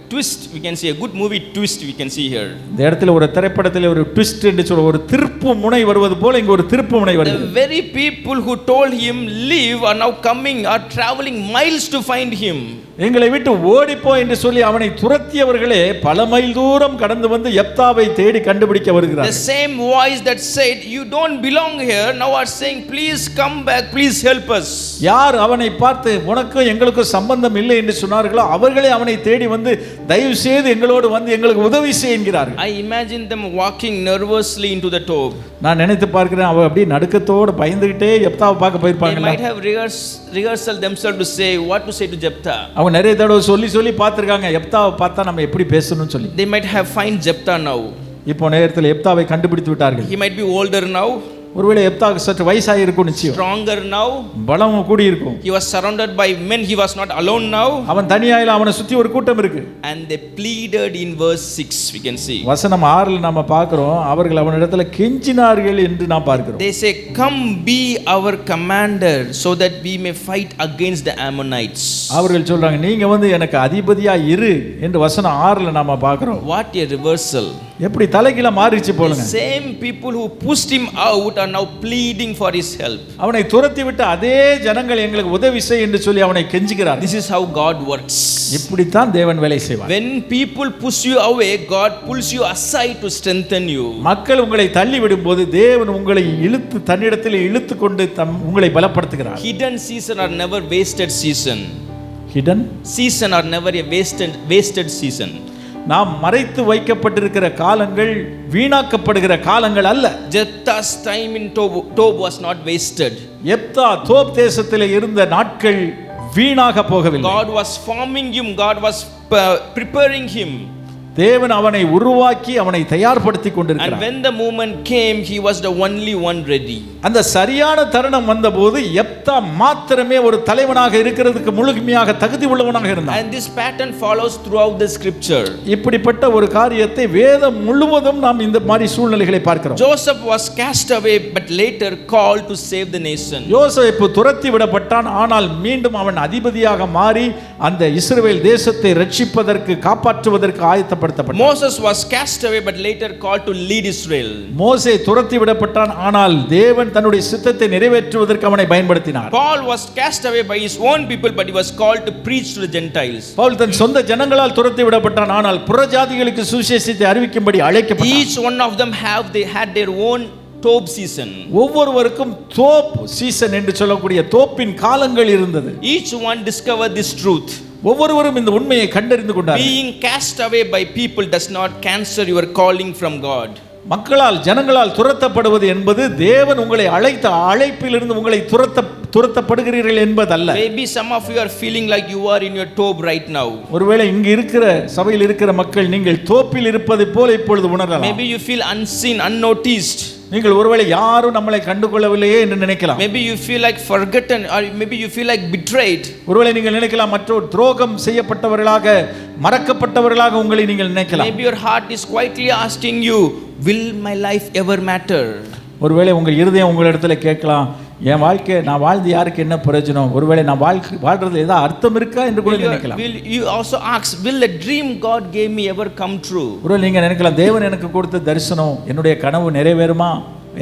twist, we can see a good movie twist we can see here. இந்த இடத்துல ஒரு திரைப்படத்தில் ஒரு ட்விஸ்ட் என்று சொல்ற ஒரு திருப்பு முனை வருவது போல இங்க ஒரு திருப்பு முனை வருது. The very people who told him leave are now coming, are traveling miles to find him. எங்களை விட்டு ஓடிப்போ என்று சொல்லி அவனை துரத்தியவர்களே பல மைல் தூரம் கடந்து வந்து எப்தாவை தேடி கண்டுபிடிக்க வருகிறார்கள். The same voice that said you don't belong here now are saying please come back, please help us. யார் அவனை பார்த்து உனக்கும் எங்களுக்கும் சம்பந்தம் இல்லை என்று சொன்னார்களோ அவர்களே அவனை தேடி வந்து தயவு செய்து எங்களோடு வந்து எங்களுக்கு உதவி செய் என்கிறார்கள். I imagine them walking nervously into the Tob. நான் நினைத்து பார்க்கிறேன் அவ அப்படியே நடுக்கத்தோடு பயந்துகிட்டே எப்தாவை பார்க்க போயிருப்பாங்க. They might have rehearsal themselves to say what to say to Jephthah. அவங்க நிறைய தடவை சொல்லி பார்த்திருக்காங்க எப்தாவை பார்த்தா நம்ம எப்படி பேசணும்னு சொல்லி. They might have find Jephthah now. இப்போ நேரத்தில் எப்தாவை கண்டுபிடித்து விட்டார்கள். He might be older now. ஒருவேளை எப்தாவுக்கு சற்று வயசாகி இருக்கும் நிச்சயம். Stronger now. பலம் கூடி இருக்கும். He was surrounded by men, he was not alone now. அவன் தனியா இல்ல அவனை சுத்தி ஒரு கூட்டம் இருக்கு. And they pleaded in verse 6 we can see. வசனம் 6ல நாம பார்க்கிறோம் அவர்கள் அவனிடத்தில் கெஞ்சினார்கள் என்று நாம் பார்க்கிறோம். They say come be our commander so that we may fight against the Ammonites. அவர்கள் சொல்றாங்க நீங்க வந்து எனக்கு அதிபதியா இரு என்று வசனம் 6ல நாம பார்க்கிறோம். What a reversal. எப்படி தலைகீழ மாறிச்சு போலுங்க. The same people who pushed him out are now pleading for his help. அவனை துரத்தி விட்டு அதே ஜனங்கள் எங்களுக்கு உதவி செய் என்று சொல்லி அவனை கெஞ்சுகிறார். This is how God works. இப்படி தான் தேவன் வேலை செய்வார். When people push you away, God pulls you aside to strengthen you. மக்கள் உங்களை தள்ளி விடும்போது தேவன் உங்களை இழுத்து தன்னிடத்தில் இழுத்து கொண்டு உங்களை பலப்படுத்துகிறார். Hidden season are never wasted season. Hidden season are never a wasted season. நாம் மறைத்து வைக்கப்பட்டிருக்கிற காலங்கள் வீணாக்கப்படுகிற காலங்கள் அல்ல. Jephthah's time in Tob was not wasted. எப்தா தோப் தேசத்திலே இருந்த நாட்கள் வீணாக போகவில்லை. God was forming him, God was preparing him. தேவன் அவனை உருவாக்கி அவனை தயார்படுத்தி And கொண்டிருக்கிறார். when the moment came, he was the only one ready. அந்த சரியான தருணம் வந்தபோது யெப்தா மாத்திரமே ஒரு தலைவனாக இருக்கிறதுக்கு முழுமையாக தகுதி உள்ளவனாக இருந்தான். And this pattern follows throughout the scripture. இப்படிப்பட்ட ஒரு காரியத்தை வேதம் முழுவதும் நாம் இந்த மாதிரி சூழ்நிலைகளை பார்க்கிறோம். Joseph was cast away but later called to save the nation. யோசேப்பு துரத்தி விடப்பட்டான், ஆனால் மீண்டும் அவன் அதிபதியாக மாறி அந்த இஸ்ரவேல் தேசத்தை ரட்சிப்பதற்கு காப்பாற்றுவதற்கு ஆயத்தப்படுத்தப்பட்டான். Moses was cast away but later called to lead Israel. மோசே துரத்தி விடப்பட்டான், ஆனால் தேவன் தன்னுடைய சித்தத்தை நிறைவேற்றுவதற்கு அவனை பயன்படுத்தினார். Paul was cast away by his own people but he was called to preach to the Gentiles. Pavul தன் சொந்த ஜனங்களால் துரத்தி விடப்பட்டான், ஆனால் புறஜாதிகளுக்கு சுவிசேஷத்தை அறிவிக்கும்படி அழைக்கப்பட்டான். Each one of them had their own top season. ஒவ்வொருவருக்கும் தோப் சீசன் என்று சொல்லக்கூடிய தோப்பின் காலங்கள் இருந்தது. Each one discovered this truth. ஒவ்வொருவரும் இந்த உண்மையை கண்டறிந்து கொண்டார்கள். Being cast away by people does not cancel your calling from God. மக்களால் ஜனங்களால் துரத்தப்படுவது என்பது தேவன் உங்களை அழைத்த அழைப்பிலிருந்து உங்களை துரத்தப்படுகிறீர்கள் என்பதல்ல. Maybe some of you are feeling like you are in your tob right now. ஒருவேளை இங்கு இருக்கிற சபையில் இருக்கிற மக்கள் நீங்கள் தோப்பில் இருப்பதை போல இப்பொழுது உணரலாம். Maybe you feel unseen, unnoticed. நீங்கள் ஒருவேளை யாரும் நம்மளை கண்டுகொள்ளவில்லையே என்று நினைக்கலாம். Maybe you feel like forgotten or maybe you feel like betrayed. ஒருவேளை நீங்கள் நினைக்கலாம் மற்றொரு துரோகம் செய்யப்பட்டவர்களாக மறக்கப்பட்டவர்களாக உங்களை நீங்கள் நினைக்கலாம். Maybe your heart is quietly asking you, will my life ever matter? ஒருவேளை உங்கள் இருதயம் உங்களிடத்துல கேட்கலாம், என் வாழ்க்கை நான் வாழ்ந்து யாருக்கு என்ன பிரயோஜனம், ஒருவேளை நான் வாழ்றதுல ஏதாவது அர்த்தம் இருக்கா என்று கூட நினைக்கலாம். Will you also ask, will the dream God gave me ever come true? ஒருவேளை நீங்க நினைக்கலாம், தேவன் எனக்கு கொடுத்த தரிசனம் என்னுடைய கனவு நிறைவேறுமா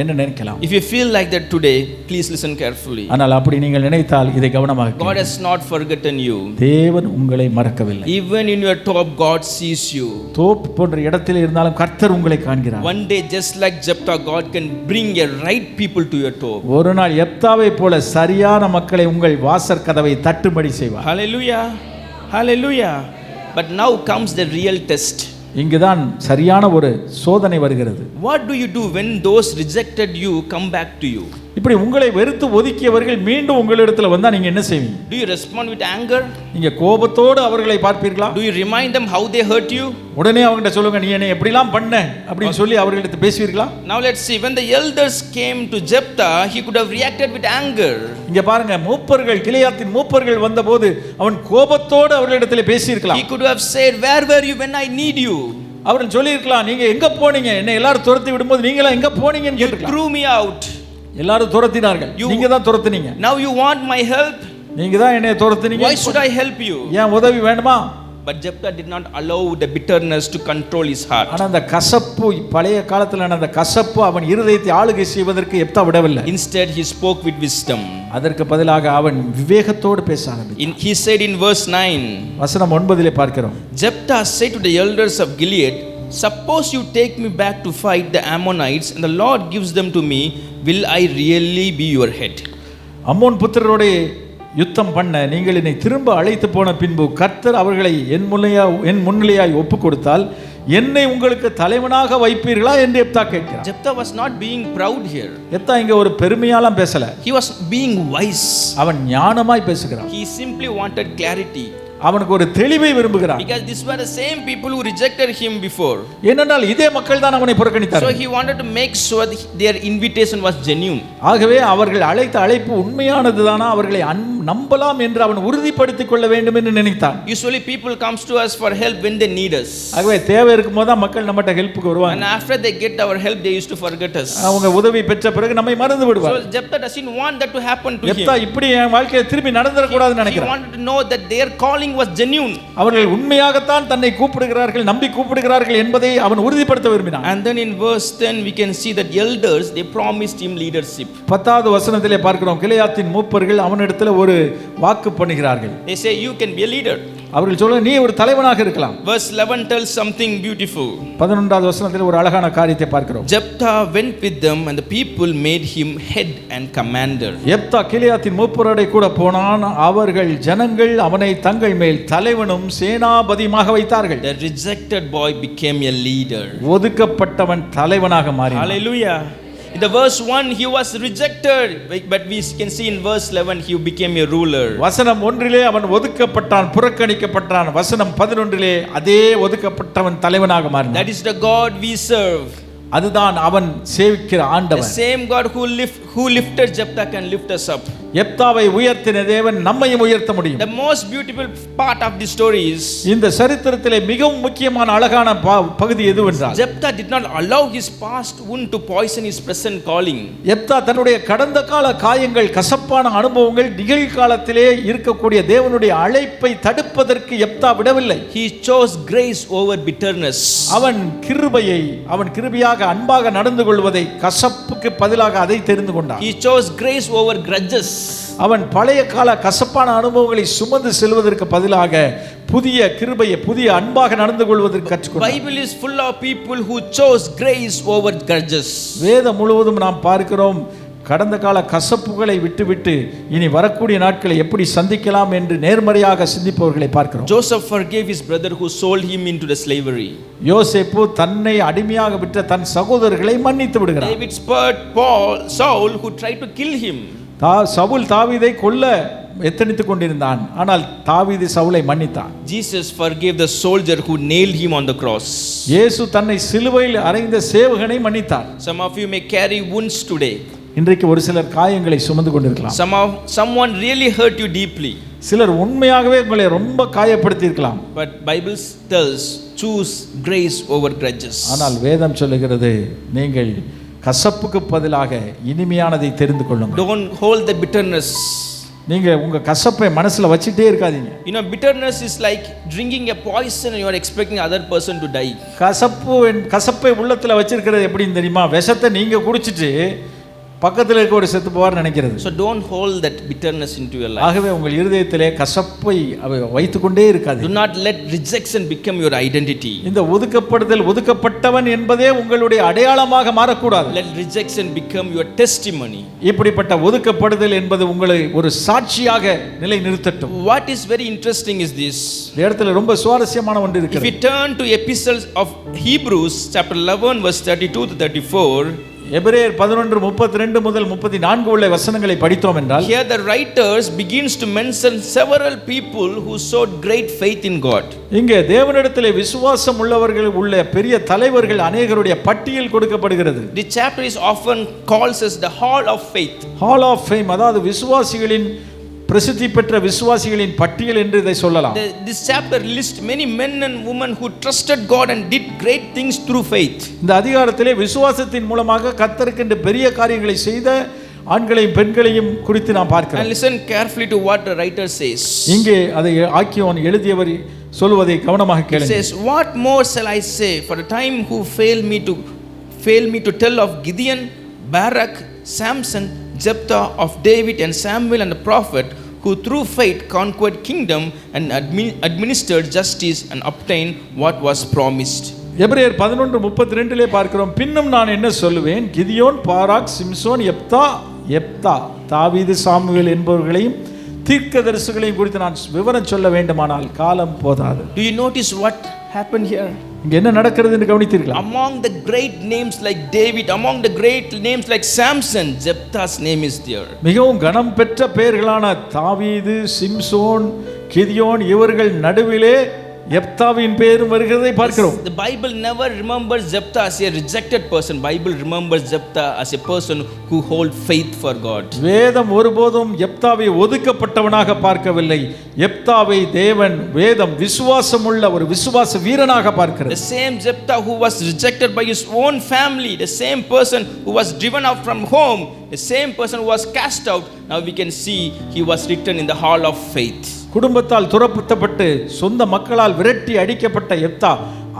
என்று நினைக்கலாம். If you feel like that today, please listen carefully. ஆனால் அப்படி நீங்கள் நினைத்தால் இதை கவனமாக கேளுங்கள். God has not forgotten you. தேவன் உங்களை மறக்கவில்லை. Even in your top, God sees you. தோப்பு போன்ற இடத்தில் இருந்தாலும் கர்த்தர் உங்களை காண்கிறார். One day, just like Jephthah, God can bring a right people to your top. ஒரு நாள் யெப்தாவை போல சரியான மக்களை உங்கள் வாசற் கதவை தட்டும்படி செய்வார். Hallelujah, hallelujah. But now comes the real test. இங்குதான் சரியான ஒரு சோதனை வருகிறது. What do you do when those rejected you come back to you? இப்படி உங்களை வெறுத்து ஒதுக்கியவர்கள் மீண்டும் உங்களிடத்துல வந்தா நீங்க என்ன செய்வீங்க? Do you respond with anger? நீங்க கோபத்தோடு அவர்களை பார்ப்பீர்களா? Do you remind them how they hurt you? உடனே அவங்ககிட்ட சொல்லுங்க, நீ என்னை எப்படிலாம் பண்ண அப்படின்னு சொல்லி அவர்களிடத்து பேசுவீர்களா? Now let's see, when the elders came to Jephthah, he could have reacted with anger. இங்க பாருங்க, மூப்பர்கள் கிலியாத்தின் மூப்பர்கள் வந்தபோது அவன் கோபத்தோடு அவர்களிடத்தில் பேசியிருக்கலாம். He could have said, where were you when I need you? அவர்கள் சொல்லியிருக்கலாம், நீங்க எங்க போனீங்க, என்னை எல்லாரும் துரத்தி விடும்போது நீங்களா எங்க போனீங்கன்னு You கேட்டிருக்கலாம். threw me out. எல்லாரும் துரத்தினார்கள், நீங்க தான் துரத்துனீங்க. Now you want my help? நீங்க தான் என்னை துரத்துனீங்க. Why should I help you? ஏன் உதவி வேண்டுமா? But Jephthah did not allow the bitterness to control his heart. ஆனா அந்த கசப்பு, பழைய காலத்துல அந்த கசப்பு அவன் இருதயத்தை ஆளுகை செய்வதற்கு யெப்தா விடவில்லை. Instead he spoke with wisdom. அதற்கு பதிலாக அவன் விவேகத்தோடு பேச ஆரம்பித்தான். He said in verse 9, வசனம் 9 பார்க்கிறோம். Jephthah said to the elders of Gilead, suppose you take me back to fight the Ammonites and the Lord gives them to me, will I really be your head? Ammon புத்திரரோட யுத்தம் பண்ண நீங்கள் என்னை திரும்ப அழைத்து போன பின்பு கர்த்தர் அவர்களை என் முன்னிலையாய் ஒப்பு கொடுத்தால் என்னை உங்களுக்கு தலைவனாக வைப்பீர்களா என்று யெப்தா கேட்கிறார். Jephthah was not being proud here. யெப்தா இங்க ஒரு பெருமையாலாம் பேசல. He was being wise. அவன் ஞானமாய் பேசுகிறான். He simply wanted clarity. அவனுக்கு ஒரு தெளிவை விரும்புகிறான். Because these were the same people who rejected him before. ஏனென்றால் இதே மக்கள் தான் அவனை புறக்கணித்தார்கள். So he wanted to make sure their invitation was genuine. ஆகவே அவர்கள் அழைத்த அழைப்பு உண்மையானதுதானா, அவர்களை நம்பலாம் என்று அவன் உறுதிப்படுத்திக் கொள்ள வேண்டும் என்று நினைத்தான். Usually people comes to us for help when they need us. ஆகவே தேவை இருக்கும்போது தான் மக்கள் நம்மட்ட ஹெல்ப்புக்கு வருவாங்க. And after they get our help they used to forget us. அவங்க உதவி பெற்ற பிறகு நம்மை மறந்து விடுவார்கள். So Jephthah doesn't want that to happen to him. யெப்தா இப்படி என் வாழ்க்கையில திரும்பி நடந்துற கூடாதுன்னு நினைக்கிறான். He wanted to know that their calling was genuine. அவர்கள் உண்மையாகத்தான் தன்னை கூப்பிடுகிறார்கள், நம்பி கூப்பிடுகிறார்கள் என்பதை அவன் உறுதிப்படுத்த விரும்பினான். And then in verse 10 we can see that elders they promised him leadership. 10வது வசனத்திலே பார்க்கிறோம், கிலியாத்தின் மூப்பர்கள் அவனிடத்தில் ஒரு வாக்கு பண்ணுகிறார்கள். They say you can be a leader. அவர்கள் சொல்ல, நீ ஒரு தலைவனாக இருக்கலாம். Verse 11 tells something beautiful. 11வது வசனத்தில் ஒரு அழகான காரியத்தை பார்க்கிறோம். Jephthah went with them and the people made him head and commander. யெப்தா கிலியாத்தின் மூப்பரோட கூட போனான், அவர்கள் ஜனங்கள் அவனை தங்கள் மேல் தலைவனும் சேனாபதியுமாக வைத்தார்கள். The rejected boy became a leader. ஒதுக்கப்பட்டவன் தலைவனாக மாறினான். Hallelujah. In the verse 1 he was rejected, but we can see in verse 11 he became a ruler. வசனம் 1 அவன் ஒதுக்கப்பட்டான், புறக்கணிக்கப்பட்டான். வசனம் 11 அதே ஒதுக்கப்பட்டவன் தலைவனாக மாறினான். That is the God we serve. அதுதான் அவன் சேவிக்கிற ஆண்டவன். The same God who lifted Jephthah can lift us up. யெப்தாவை உயர்த்தின தேவன் நம்மையும் உயர்த்த முடியும். The most beautiful part of the story is, இந்த சரித்திரத்திலே மிகவும் முக்கியமான அழகான பகுதி எதுவென்றால், Jephthah did not allow his past wound to poison his present calling. யெப்தா தன்னுடைய கடந்த கால காயங்கள், கசப்பான அனுபவங்கள் நிகழ்காலத்திலே இருக்கக்கூடிய தேவனுடைய அழைப்பை தடுப்பதற்கு யெப்தா விடவில்லை. He chose grace over bitterness. அவன் கிருபையாக அன்பாக நடந்து கொள்வதை, கசப்புக்கு பதிலாக அதை தெரிந்து கொண்டான். He chose grace over grudges. அவன் பழைய கால கசப்பான அனுபவங்களை சுமந்து செல்வதற்கு பதிலாக புதிய கிருபையை, புதிய அன்பாக நடந்து கொள்வதற்கு கற்றுக்கொண்டான். Bible is full of people who chose grace over grudges. வேதம் முழுவதும் நாம் பார்க்கிறோம், கடந்த கால கசப்புகளை விட்டுவிட்டு இனி வரக்கூடிய நாட்களை எப்படி சந்திக்கலாம் என்று நேர்மறையாக சிந்திப்பவர்களை பார்க்கிறோம். Joseph forgave his brother who sold him into the slavery. யோசேப்பு தன்னை அடிமையாக விற்ற தன் சகோதரர்களை மன்னித்து விடுகிறார். David spared Saul who tried to kill him. Saul தாவீதை கொல்ல எத்தனித்துக் கொண்டிருந்தான், ஆனால் தாவீது சவுலை மன்னித்தான். Jesus forgave the soldier who nailed him on the cross. இயேசு தன்னை சிலுவையில் அறைந்த சேவகனை மன்னித்தார். Some of you may carry wounds today. இன்றைக்கு ஒரு சிலர் காயங்களை சுமந்து கொண்டிருக்கலாம். Someone really hurt you deeply. சிலர் உண்மையாகவே உங்களை ரொம்ப காயப்படுத்தி இருக்கலாம். But Bible tells choose grace over grudges. ஆனால் வேதம் சொல்லுகிறது, நீங்கள் கசப்புக்கு பதிலாக இனிமையானதை தெரிந்து கொள்ளுங்கள். Don't hold the bitterness. நீங்க உங்க கசப்பை மனசுல வச்சிட்டே இருக்காதீங்க. You know, bitterness is like drinking a poison and you are expecting other person to die. கசப்பை உள்ளத்துல வச்சிருக்கிறது எப்படின்னு தெரியுமா? விஷத்தை நீங்க குடிச்சிட்டு பக்கத்தில் இருக்க ஒரு செத்து போவார் நினைக்கிறது. So don't hold that bitterness into your life. ஆகவே உங்கள் இருதயத்திலே கசப்பை வைத்துக்கொண்டே இருக்காது. Do not let rejection become your identity. இந்த ஒதுக்கப்படுதல், ஒதுக்கப்பட்டவன் என்பதே உங்களுடைய அடையாளமாக மாறக்கூடாது. Let rejection become your testimony. இப்படிப்பட்ட ஒதுக்கப்படுதல் என்பது உங்களை ஒரு சாட்சியாக நிலை நிறுத்தட்டும். What is very interesting is this. இந்த இடத்துல ரொம்ப சுவாரஸ்யமான ஒன்று இருக்கிறது. If we turn to epistles of Hebrews chapter 11 verse 32 to 34, எபிரேயர் 11:32 முதல் 34 உள்ள வசனங்களை படித்தோம் என்றால், here the writers begins to mention several people who showed great faith in God. இங்கே தேவனிடத்திலே விசுவாசம் உள்ளவர்கள் உள்ள பெரிய தலைவர்கள் அநேகருடைய பட்டியல் கொடுக்கப்படுகிறது. The chapter is often called as the hall of faith. Hall of fame, அதாவது விசுவாசிகளின், பிரசித்தி பெற்ற விசுவாசிகளின் பட்டியல் என்று இதை சொல்லலாம். This chapter lists many men and women who trusted God and did great things through faith. இந்த அதிகாரத்திலே விசுவாசத்தின் மூலமாக கர்த்தருக்கு பெரிய காரியங்களை செய்த ஆண்களையும் பெண்களையும் குறித்து நாம் பார்க்கிறோம். And listen carefully to what the writer says. இங்கே அதை ஆக்கியோன் எழுதியவர் சொல்வதை கவனமாக கேளுங்கள். He says, what more shall I say, for the time who fail me to tell of Gideon, Barak, Samson, Jephthah, of David and Samuel and the prophet, who through faith conquered kingdom and administered justice and obtained what was promised. எபிரேயர் 11:32 பார்க்கிறோம், பின்னும் நான் என்ன சொல்லுவேன், Gideon, Barak, Samson, யெப்தா, தாவீது, Samuel என்பவர்களையும் தீர்க்கதரிசிகளையும் குறித்து நான் விவரம் சொல்ல வேண்டுமானால் காலம் போதாது. Do you notice what happened here? இங்க என்ன நடக்கிறது என்று கவனித்தீர்களா? Among the great names like David, among the great names like Samson, Jephthah's name is there. மிகவும் கனம் பெற்ற பெயர்களான தாவீது, சிம்சோன், கிதியோன் இவர்கள் நடுவிலே யெப்தாவின் பெயரும் வருகிறதை பார்க்கிறோம். The Bible never remembers Jephthah as a rejected person. Bible remembers Jephthah as a person who hold faith for God. வேதம் ஒருபோதும் யெப்தாவை ஒதுக்கப்பட்டவனாக பார்க்கவில்லை. யெப்தாவை வேதம் விசுவாசமுள்ள ஒரு விசுவாச வீரனாக பார்க்கிறது. The same Jephthah who was rejected by his own family, the same person who was driven out from home, the same person who was cast out, now we can see he was written in the hall of faith. குடும்பத்தால் துரத்தப்பட்டு சொந்த மக்களால் விரட்டி அடிக்கப்பட்ட யெப்தா,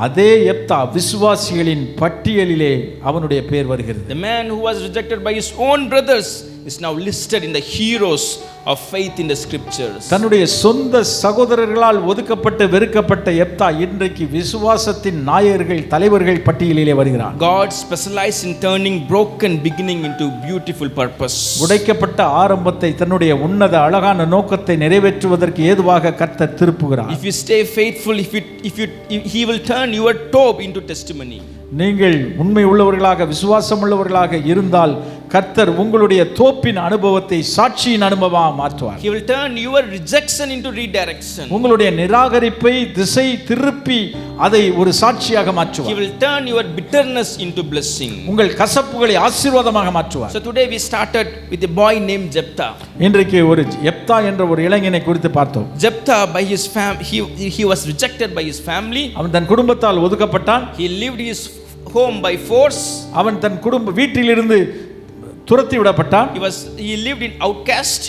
அதே யெப்தா விசுவாசிகளின் பட்டியலிலே அவனுடைய பெயர் வருகிறது. The man who was rejected by his own brothers, is now listed in the heroes of faith in the scriptures. தன்னுடைய சொந்த சகோதரர்களால் ஒதுக்கப்பட்டு வெறுக்கப்பட்ட எப்தா இன்றைக்கு விசுவாசத்தின் நாயகர்கள் தலைவர்கள் பட்டியலிலே வருகிறார். God specialized in turning broken beginning into beautiful purpose. உடைக்கப்பட்ட ஆரம்பத்தை தன்னுடைய உன்னத அழகான நோக்கத்தை நிறைவேற்றுவதற்கு ஏதுவாக கர்த்தர் திருப்புகிறார். If you stay faithful, he will turn your tope into testimony. நீங்கள் உண்மை உள்ளவர்களாக விசுவாசம் உள்ளவர்களாக இருந்தால் கர்த்தர் உங்களுடைய தோப்பின் அனுபவத்தை சாட்சியின் அனுபவமாக மாற்றுவார். He will turn your rejection into redirection. உங்களுடைய நிராகரிப்பை திசை திருப்பி அதை ஒரு சாட்சியாக மாற்றுவார். He will turn your bitterness into blessing. உங்கள் கசப்புகளை ஆசீர்வாதமாக மாற்றுவார். So today we started with a boy named Jephthah. இன்றைக்கு ஒரு எப்தா என்ற ஒரு இளைஞனை குறித்து பார்த்தோம். Jephthah by his he was rejected by his family. அவன் தன் குடும்பத்தால் ஒதுக்கப்பட்டான். He lived his home by force. அவன் தன் வீட்டிலிருந்து துரத்தி விடப்பட்டான். He lived in outcast.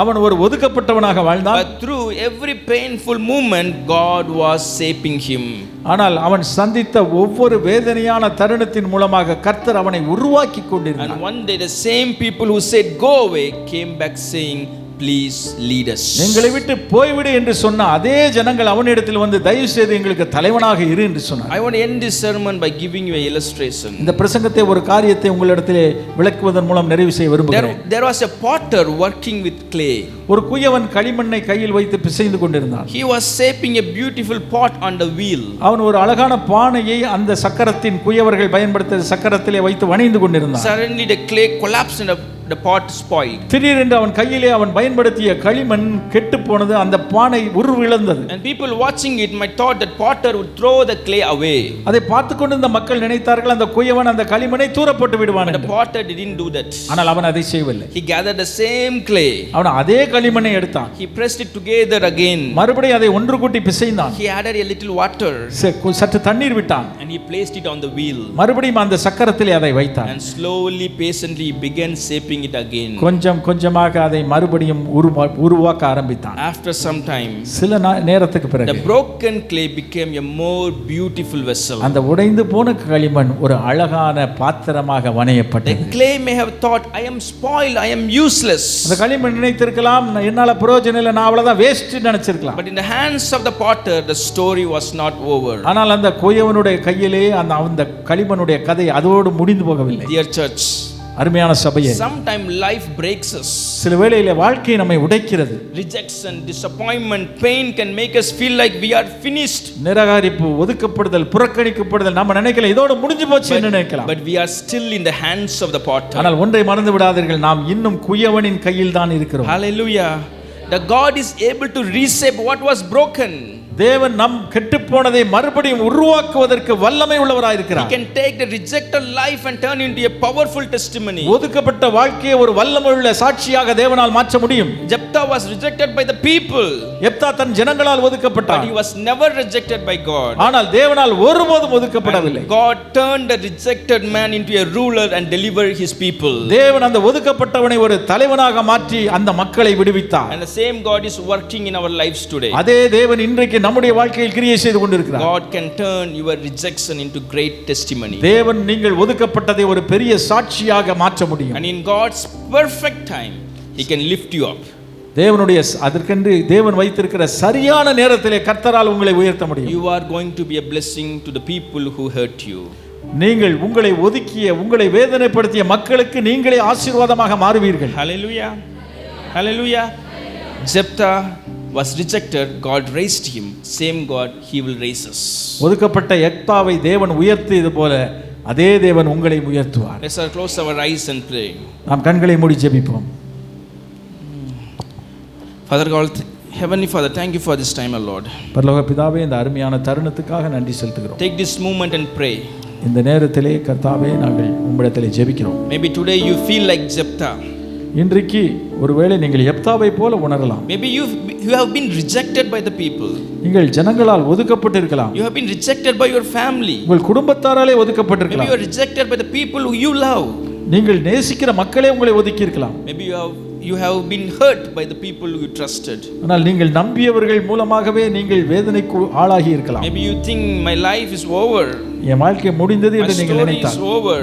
அவன் ஒரு ஒதுக்கப்பட்டவனாக வாழ்ந்தான். But through every painful moment God was shaping him. ஆனால் அவன் சந்தித்த ஒவ்வொரு வேதனையான தருணத்தின் மூலமாக கர்த்தர் அவனை உருவாக்கி கொண்டிருந்தார். And one day the same people who said go away came back saying please lead us. எங்களை விட்டு போய்விடு என்று சொன்ன அதே ஜனங்கள் அவனிடத்தில் வந்து தயவு செய்து எங்களுக்கு தலைவனாக இரு என்று சொன்னார். I want to end this sermon by giving you an illustration. இந்த பிரசங்கத்தை ஒரு காரியத்தை உங்களிடத்திலே விளக்குவதன் மூலம் நிறைவு செய்ய விரும்புகிறேன். There was a potter working with clay. ஒரு குயவன் களிமண்ணை கையில் வைத்து பிசைந்து கொண்டிருந்தான். He was shaping a beautiful pot on the wheel. அவன் ஒரு அழகான பானையை அந்த சக்கரத்தின் குயவர்கள் பயன்படுத்திய சக்கரத்திலே வைத்து வணைந்து கொண்டிருந்தான். Suddenly the clay collapsed and the pot spoiled. திடீரென்று அவன் கையிலே அவன் பயன்படுத்திய களிமண் கெட்டு போனது, அந்த பானை உருவிழந்தது. And people watching it might thought that potter would throw the clay away. அதை பார்த்து கொண்டிருந்த மக்கள் நினைத்தார்கள் அந்த குயவன் அந்த களிமண்ணை தூரப்பட்டு விடுவான். But the potter didn't do that. ஆனால் அவன் அதை செய்யவில்லை. He gathered the same clay. அவன் அதே களிமண்ணை எடுத்தான். He pressed it together again. மறுபடியும் அதை ஒன்று கூட்டி பிசைந்தான். He added a little water. சற்று தண்ணீர் விட்டான். And he placed it on the wheel. மறுபடியும் அந்த சக்கரத்திலே அதை வைத்தான். And slowly, patiently he began shaping it again. கொஞ்சம் கொஞ்சமாக அதை மறுபடியும் உருவாக்க ஆரம்பித்தான். After some time, சில நேரத்துக்கு பிறகு the broken clay became a more beautiful vessel. அந்த உடைந்து போன களிமண் ஒரு அழகான பாத்திரமாக வணையப்பட்டது. The clay may have thought, I am spoiled, I am useless. அந்த களிமண் நினைத்திருக்கலாம் என்னால பிரயோஜனம் இல்லை, நான் அவ்வளவுதான் waste நினைச்சிருக்கலாம். But in the hands of the potter the story was not over. ஆனால் அந்த குயவனுடைய கையிலே அந்த களிமண்ணுடைய கதை அதோடு முடிந்து போகவில்லை. Dear church, அருமையான சபையே, sometime life breaks us. சில வேளையிலே வாழ்க்கை நம்மை உடைக்கிறது. Rejection, disappointment, pain can make us feel like we are finished. நிராகரிப்பு, ஒதுக்கப்படுதல், புறக்கணிக்கப்படுதல், நம்ம நினைக்கல இதோட முடிஞ்சு போச்சு என்று நினைக்கலாம். But we are still in the hands of the potter. ஆனால் ஒன்றை மறந்து விடாதீர்கள், நாம் இன்னும் குயவனின் கையில் தான் இருக்கிறோம். Hallelujah. The God is able to reshape what was broken. தேவன் நம் கெட்டுப்போனதை மறுபடியும் உருவாக்குவதற்கு வல்லமை உள்ளவராய் இருக்கிறார். He can take the rejected life and turn into a powerful testimony. ஒதுக்கப்பட்ட வாழ்க்கையை ஒரு வல்லமையுள்ள சாட்சியாக தேவனால் மாற்ற முடியும். Jephthah was rejected by the people. எப்தா தன் ஜனங்களால் ஒதுக்கப்பட்டான். But he was never rejected by God. ஆனால் தேவனால் ஒருபோதும் ஒதுக்கப்படவில்லை. God turned the rejected man into a ruler and delivered his people. தேவன் அந்த ஒதுக்கப்பட்டவனை ஒரு தலைவனாக மாற்றி அந்த மக்களை விடுவித்தார். And the same God is working in our lives today. அதே தேவன் இன்றைக்கு நம்முடைய வாழ்க்கையில் கிரியை செய்து கொண்டிருக்கிறார். God can turn your rejection into great testimony. தேவன் நீங்கள் ஒதுக்கப்பட்டதை ஒரு பெரிய சாட்சியாக மாற்ற முடியும். And in God's perfect time he can lift you up. தேவனுடைய அதற்கென்று தேவன் வைத்திருக்கிற சரியான நேரத்திலே கர்த்தரால் உங்களை உயர்த்த முடியும். You are going to be a blessing to the people who hurt you. நீங்கள் உங்களை ஒதுக்கிய, உங்களை வேதனைப்படுத்திய மக்களுக்கு நீங்களே ஆசீர்வாதமாக மாறுவீர்கள். Hallelujah. Hallelujah. Jephthah was rejected, God raised him. Same God, he will raise us. ஒதுக்கப்பட்ட எப்தாவை தேவன் உயர்த்தியது போல அதே தேவன் உங்களை உயர்த்துவார். Let's close our eyes and pray. நாம் கண்களை மூடி ஜெபிப்போம். Father God, Heavenly Father, thank you for this time, Lord. பரலோக பிதாவே, இந்த அருமையான தருணத்துக்காக நன்றி செலுத்துகிறோம். Take this moment and pray. இந்த நேரத்திலே கர்த்தாவே நாங்கள் உம்மிடத்திலே ஜெபிக்கிறோம். Maybe today you feel like Jephthah. இன்றைக்கு ஒருவேளை நீங்கள் எப்தாவை போல உணரலாம். Maybe you have been rejected by the people. நீங்கள் ஜனங்களால் ஒதுக்கப்பட்டு இருக்கலாம். You have been rejected by your family. உங்கள் குடும்பத்தாராலே ஒதுக்கப்பட்டிருக்கலாம். Maybe you are rejected by the people who you love. நீங்கள் நேசிக்கிற மக்களே உங்களை ஒதுக்கி இருக்கலாம். Maybe you have you have been hurt by the people you trusted. ஆனால் நீங்கள் நம்பியவர்கள் மூலமாகவே நீங்கள் வேதனைக்கு ஆளாகி இருக்கலாம். Maybe you think my life is over. என் வாழ்க்கை முடிந்தது என்று My நீங்கள் story நினைத்தால், is over.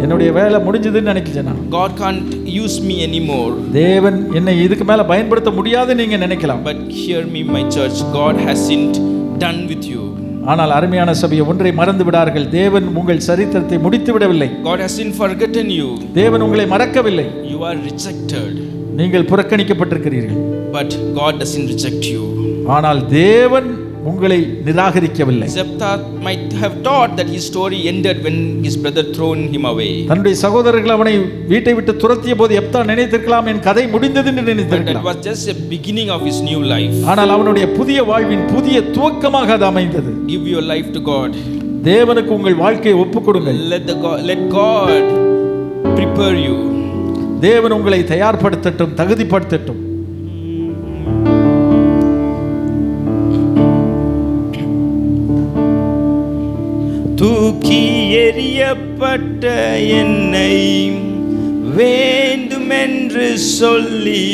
என்னுடைய வேலை முடிஞ்சதுன்னு நினைக்கிறேன். God can't use me anymore. தேவன் என்னை இதுக்கு மேல பயன்படுத்த முடியாதுன்னு நீங்க நினைக்கலாம். But hear me, my church, God hasn't done with you. ஆனால் அருமையான சபையை ஒன்றை மறந்து விடார்கள். தேவன் உங்கள் சரித்திரத்தை முடித்து விடவில்லை. God hasn't forgotten you. தேவன் உங்களை மறக்கவில்லை. You are rejected. நீங்கள் புறக்கணிக்கப்பட்டிருக்கிறீர்கள். But God doesn't reject you. ஆனால் தேவன் உங்களை நிராகரிக்கவில்லை. Jephthah might have thought that his story ended when his brother thrown him away. தன்னுடைய சகோதரர்கள் அவனை வீட்டை விட்டு துரத்திய போது எப்தா நினைத்திருக்கலாம் என் கதை முடிந்தது என்று But that நினைத்திருக்கலாம். was just a beginning of his new life. ஆனால் அவனுடைய புதிய வாழ்வின் புதிய துவக்கமாக அது அமைந்தது. Give your life to God. தேவனுக்கு உங்கள் வாழ்க்கையை ஒப்புக்கொடுங்கள். Let God prepare you. தேவன் உங்களை தயார்படுத்தட்டும், தகுதிப்படுத்தட்டும். தூக்கி எறியப்பட்ட என்னை வேண்டுமென்று சொல்லி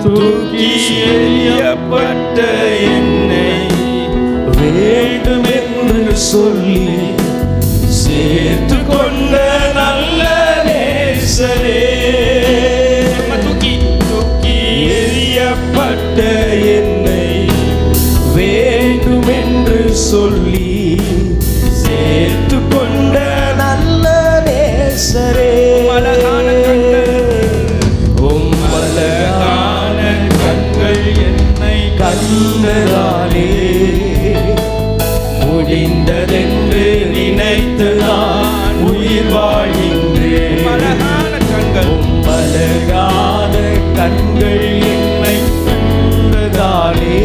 தூக்கி எறியப்பட்ட என்னை வேண்டுமென்று சொல்லி சேர்த்து கொண்ட நல்ல நேசரே. எறியப்பட்ட என்னை வேண்டுமென்று சொல்லி சேர்த்து கொண்ட நல்ல நேசரே. அழகான கண்கள் என்னை கண்டதாலே முடிந்ததென்று நினைத்து நான் உயிர் வாழ்கின்றேன். அழகான கண்கள், அழகான கண்கள் என்னை கண்டதாலே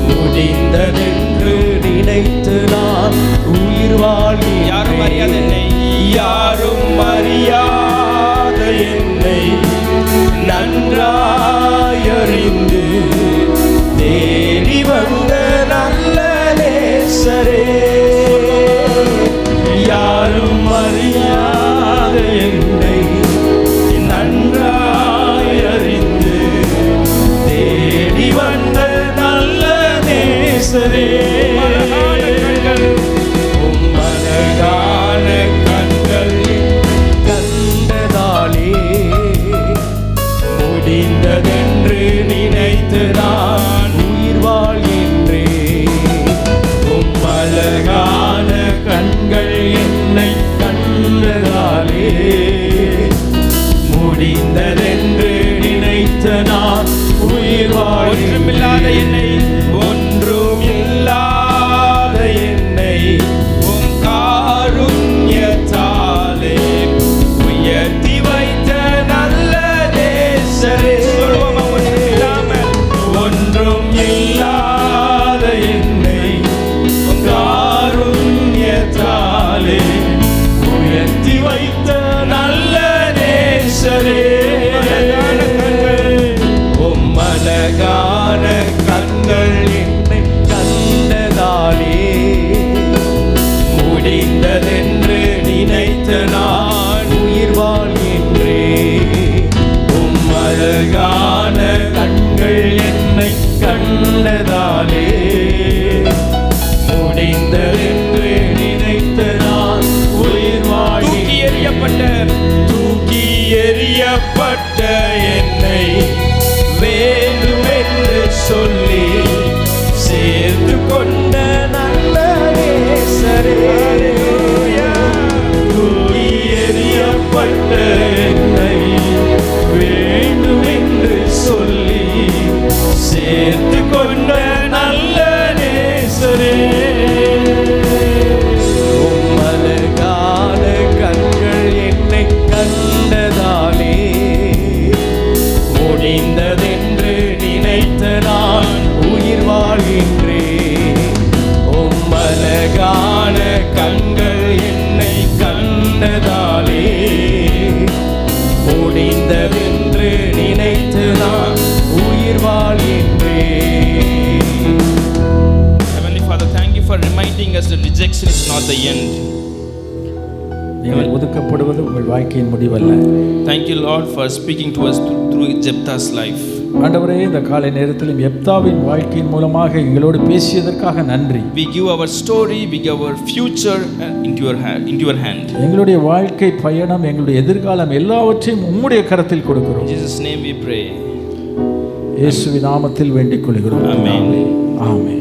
முடிந்ததென்று நினைத்து நான் உயிர் வாழ்கிறேன். யாரும் அறியாத என்னை, யாரும் அறியாத என்னை நன்றாயறிந்து தேடி வந்த நல்ல நேசரே. யாரும் அறியாத என்னை நன்றாயறிந்து தேடி வந்த நல்ல நேசரே. அழகான கண்கள் கண்டதாலே முடிந்ததென்று நினைத்து நான் உயிர் வாழ்கின்றேன். அழகான கண்கள் என்னை கண்டதாலே முடிந்ததென்று நினைத்த நான் உயிர் ஒன்றுமில்லாத என்னை, ஒன்றுமில்லாத என்னை உம் காருண்யத்தாலே உயர்த்தி வைத்த நல்ல நேசரே. ஒன்றும் இல்லாத என்னை உம் காருண்யத்தாலே உயர்த்தி வைத்த நல்ல நேசரே. அழகான கண்கள் என்னை கண்டதாலே முடிந்ததென்று நினைத்த நான் உயிர் வாழ்கின்றேன். அழகான கண்கள் என்னை கண்டதாலே முடிந்ததென்று நினைத்த நான் உயிர் வாழ்கின்றேன். தூக்கி எறியப்பட்ட என்னை வேண்டுமென்று சொல்லி சேர்த்து கொண்ட நல்ல நேசரே. தூக்கி எறியப்பட்ட என்னை வேண்டுமென்று சொல்லி சேர்த்து கொண்ட நல்ல நேசரே. அழகான கண்கள் என்னை கண்டதாலே முடிந்ததென்று நினைத்த நான் உயிர் வாழ்கின்றேன். அழகான கண்கள் என்னை கண்டதாலே முடிந்ததென்று நினைத்து நான் உயிர் வாழ்கின்றேன். Heavenly Father, thank you for reminding us that rejection is not the end. நீங்கள் ஒதுக்கப்படுவது உங்கள் வாழ்க்கையின் முடிவல்ல. Thank you, Lord, for speaking to us through Jephthah's life. ஆண்டவரே, இந்த காலை நேரத்திலும் எப்தாவின் வாழ்க்கையின் மூலமாக எங்களோடு பேசியதற்காக நன்றி. We give our story, we give our future into your hand. எங்களுடைய வாழ்க்கை பயணம், எங்களுடைய எதிர்காலம் எல்லாவற்றையும் உம்முடைய கரத்தில் கொடுக்கிறோம். In Jesus' name we pray. இயேசுவின் நாமத்தில் வேண்டிக் கொள்கிறோம். Amen. ஆமென்.